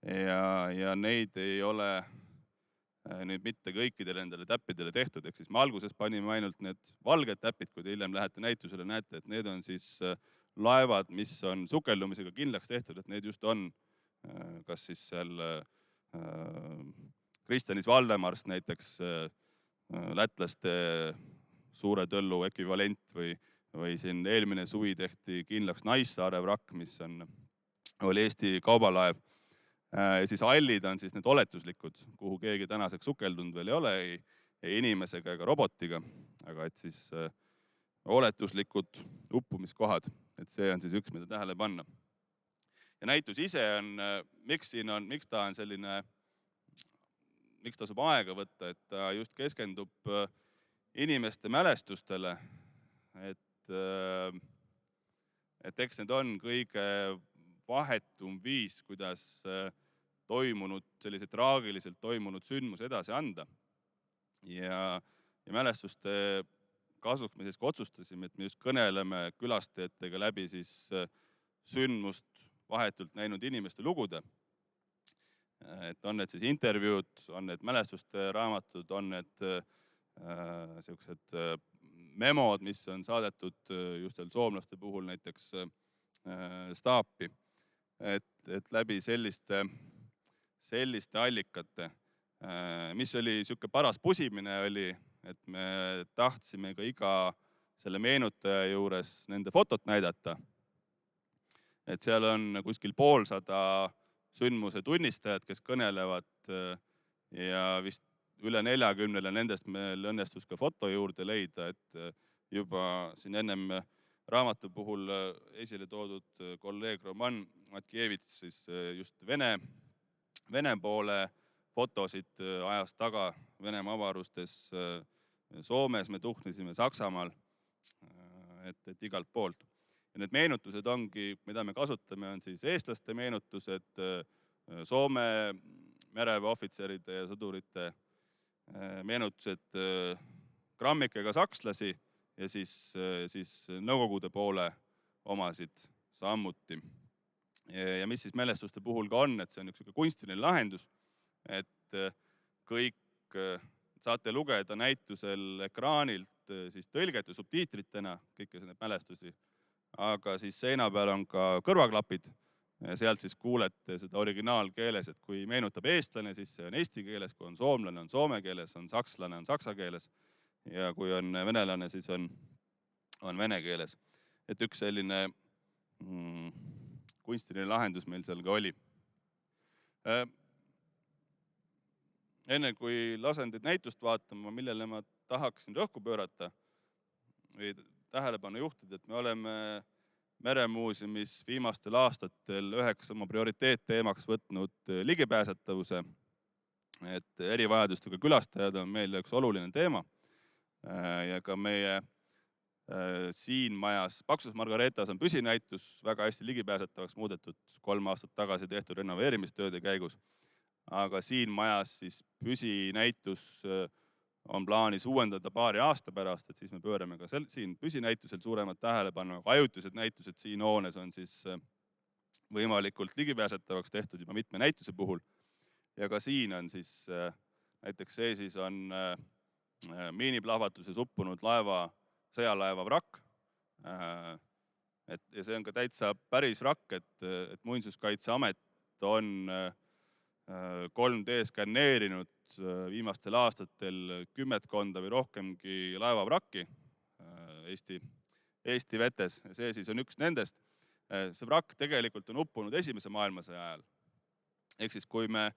ja neid ei ole nüüd mitte kõikidele nendele täppidele tehtud, ehk siis me alguses panime ainult need valged täpid, kui te hiljem lähete näitusele, näete, et need on siis laevad, mis on sukeldumisega kindlaks tehtud, et need just on kas siis seal Kristjanis Valdemarst näiteks lätlaste suure töllu ekvivalent või siin eelmine suvi tehti kindlaks Naissaare vrakk, mis oli Eesti kaubalaev. Ja siis hallid on siis need oletuslikud, kuhu keegi tänaseks sukeldunud veel ei ole, ei inimesega ega robotiga, aga et siis oletuslikud uppumiskohad, et see on siis üks, mida tähele panna. Ja näitus ise on, miks ta on selline, miks tasub aega võtta, et ta just keskendub inimeste mälestustele, et eks need on kõige vahetum viis, kuidas selliseid traagiliselt toimunud sündmus edasi anda. Ja mälestuste kasuks me siis otsustasime, et me just kõneleme külastajatega läbi siis sündmust vahetult näinud inimeste lugude. Et on need siis intervjuud, on need mälestuste raamatud, on need sellised memod, mis on saadetud just soomlaste puhul näiteks staapi. Et läbi selliste allikate, mis oli sihuke paras pusimine oli, et me tahtsime ka iga selle meenutaja juures nende fotot näidata. Et seal on kuskil 200 sündmuse tunnistajad, kes kõnelevad ja vist üle 40 nendest meil õnnestus ka foto juurde leida, et juba siin ennem raamatu puhul esile toodud kolleeg Roman Matkievits siis just Vene poole fotosid ajas taga Venemaa avarustes Soomes, me tuhnisime Saksamaal, et igalt poolt. Ja need meenutused ongi, mida me kasutame, on siis eestlaste meenutused, Soome mereväeohvitseride ja sõdurite meenutused grammikega sakslasi ja siis Nõukogude poole omasid sammuti. Ja mis siis mälestuste puhul ka on, et see on üks kunstiline lahendus, et kõik saate lugeda näitusel ekraanilt siis tõlget ja subtiitritena kõiki neid mälestusi, aga siis seina peal on ka kõrvaklapid, sealt siis kuulete seda originaalkeeles, et kui meenutab eestlane, siis see on eesti keeles, kui on soomlane, on soome keeles, on sakslane, on saksa keeles ja kui on venelane, siis on vene keeles. Et üks selline kunstiline lahendus meil seal ka oli. Enne kui lasen teid näitust vaatama, millele ma tahaksin rõhku pöörata või tähelepanu juhtida, et me oleme Meremuuseumis viimastel aastatel üheks oma prioriteetteemaks võtnud ligipääsetavuse, et erivajadustega külastajad on meil üks oluline teema ja ka meie siin majas Paksus Margaretas on püsinäitus väga hästi ligipääsetavaks muudetud 3 aastat tagasi tehtud renoveerimistööde käigus. Aga siin majas siis püsinäitus on plaanis uuendada paari aasta pärast, et siis me pöörame ka siin püsinäitusel suuremat tähelepanu, aga ajutised näitused siin hoones on siis võimalikult ligipääsetavaks tehtud juba mitme näituse puhul. Ja ka siin on siis näiteks see siis on miiniplahvatuses uppunud laeva sõjalaeva vrakk. Ja see on ka täitsa päris vrakk, et Muinsuskaitseamet on 3D skanneerinud viimastel aastatel 10 või rohkemgi laevavrakki Eesti vetes. Ja see siis on üks nendest. See vrakk tegelikult on uppunud Esimese maailmasõja ajal. Ehk siis kui me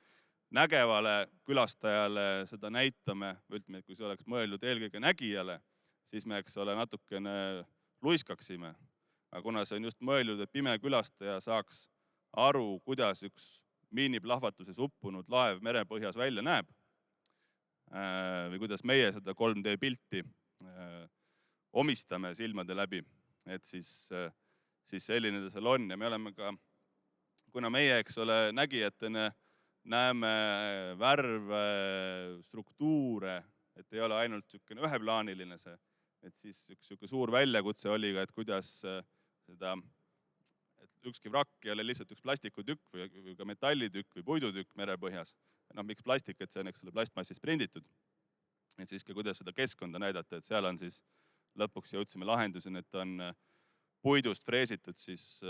nägevale külastajale seda näitame, või ütleme, et kui see oleks mõeldud eelkõige nägijale, siis me natukene luiskaksime. Aga kuna see on just mõeldud, et pime külastaja saaks aru, kuidas üks miiniplahvatuses uppunud laev merepõhjas välja näeb, või kuidas meie seda 3D pilti omistame silmade läbi, et siis selline ta seal on. Ja me oleme ka, kuna meie, nägijatena näeme värve, struktuure, et ei ole ainult üheplaaniline see, et siis üks suur väljakutse oli ka, et kuidas seda, et ükski vrakk ei ole lihtsalt üks plastikutükk või ka metallitükk või puidutükk merepõhjas. Miks plastik, et see on plastmassist prinditud. Et siis ka kuidas seda keskkonda näidata, et seal on siis lõpuks jõudsime lahenduseni, et on puidust freesitud siis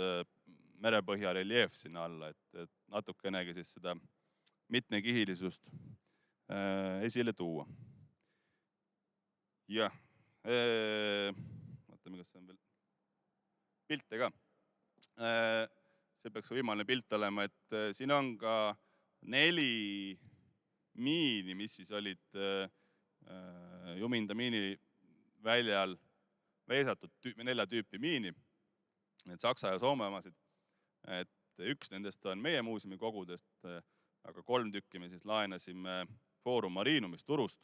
merepõhja reljeef sinna alla, et natukenegi siis seda mitmekihilisust esile tuua. Jah, vaatame, kas on veel pilte ka. See peaks viimane pilt olema, et siin on ka 4 miini, mis siis olid Juminda miiniväljal veisatud 4 tüüpi miini, need Saksa ja Soome omasid. Et üks nendest on meie muuseumi kogudest, aga 3 tükki me siis laenasime Foorum Marinumist Turust.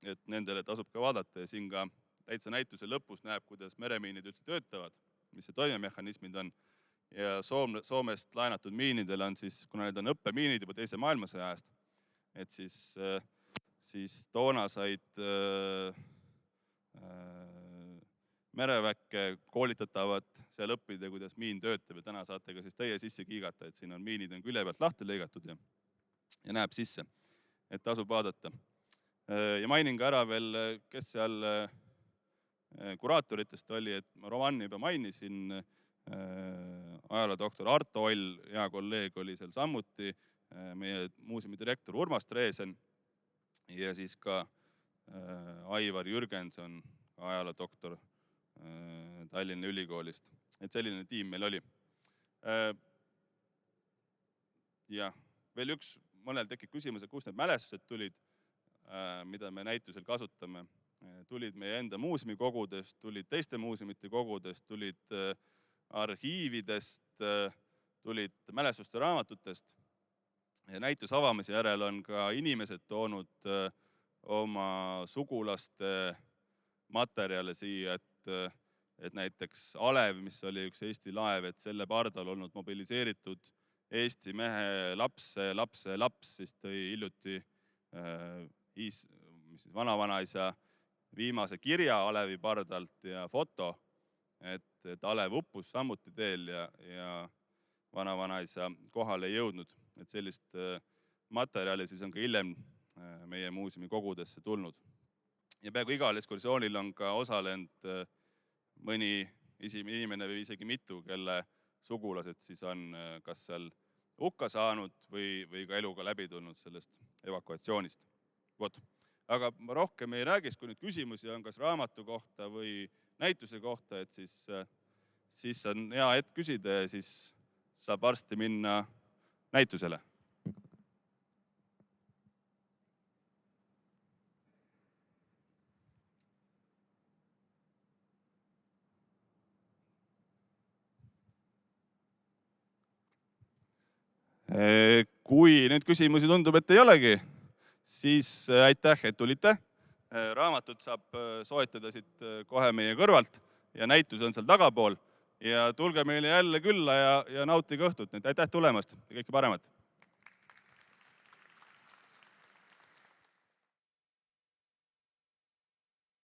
Et nendele tasub ka vaadata ja siin ka täitsa näituse lõpus näeb, kuidas meremiinid üldse töötavad, mis see toimemehhanismid on. Ja Soomest laenatud miinidel on siis, kuna need on õppemiinid juba Teise maailmasõja ajast, et siis toona said mereväkke koolitatavad seal õppida, kuidas miin töötab ja täna saate ka siis teie sisse kiigata, et siin on miinid on külje pealt lahti lõigatud ja näeb sisse, et tasub vaadata. Ja mainin ka ära veel, kes seal kuraatoritest oli, et ma Romanni juba mainisin, ajaloodoktor Arto Oll, hea kolleeg oli seal samuti, meie muuseumi direktor Urmas Treesen ja siis ka Aivar Jürgenson, ajaloodoktor Tallinna Ülikoolist. Et selline tiim meil oli. Ja veel üks, mõnel tekib küsimus, et kust need mälestused tulid, mida me näitusel kasutame. Tulid meie enda muuseumi kogudest, tulid teiste muuseumite kogudest, tulid arhiividest, tulid mälestuste raamatutest. Ja näituse avamise järel on ka inimesed toonud oma sugulaste materjale siia, et näiteks Alev, mis oli üks Eesti laev, et selle pardal olnud mobiliseeritud Eesti mehe laps, siis tõi hiljuti vanavanaisa viimase kirja Alevi pardalt ja foto, et Alev uppus samuti teel ja vanavanaisa kohale ei jõudnud. Et sellist materjali siis on ka hiljem meie muuseumi kogudesse tulnud. Ja peaaegu igal ekskursioonil on ka osalenud mõni inimene või isegi mitu, kelle sugulased siis on kas seal hukka saanud või ka eluga läbi tulnud sellest evakuatsioonist. Aga ma rohkem ei räägis, kui nüüd küsimusi on kas raamatu kohta või näituse kohta, et siis on hea hetk küsida ja siis saab varsti minna näitusele. Kui nüüd küsimusi tundub, et ei olegi, siis aitäh, et tulite. Raamatut saab soetada siit kohe meie kõrvalt ja näitus on seal tagapool. Ja tulge meile jälle külla ja nautige õhtut. Aitäh tulemast ja kõike paremat!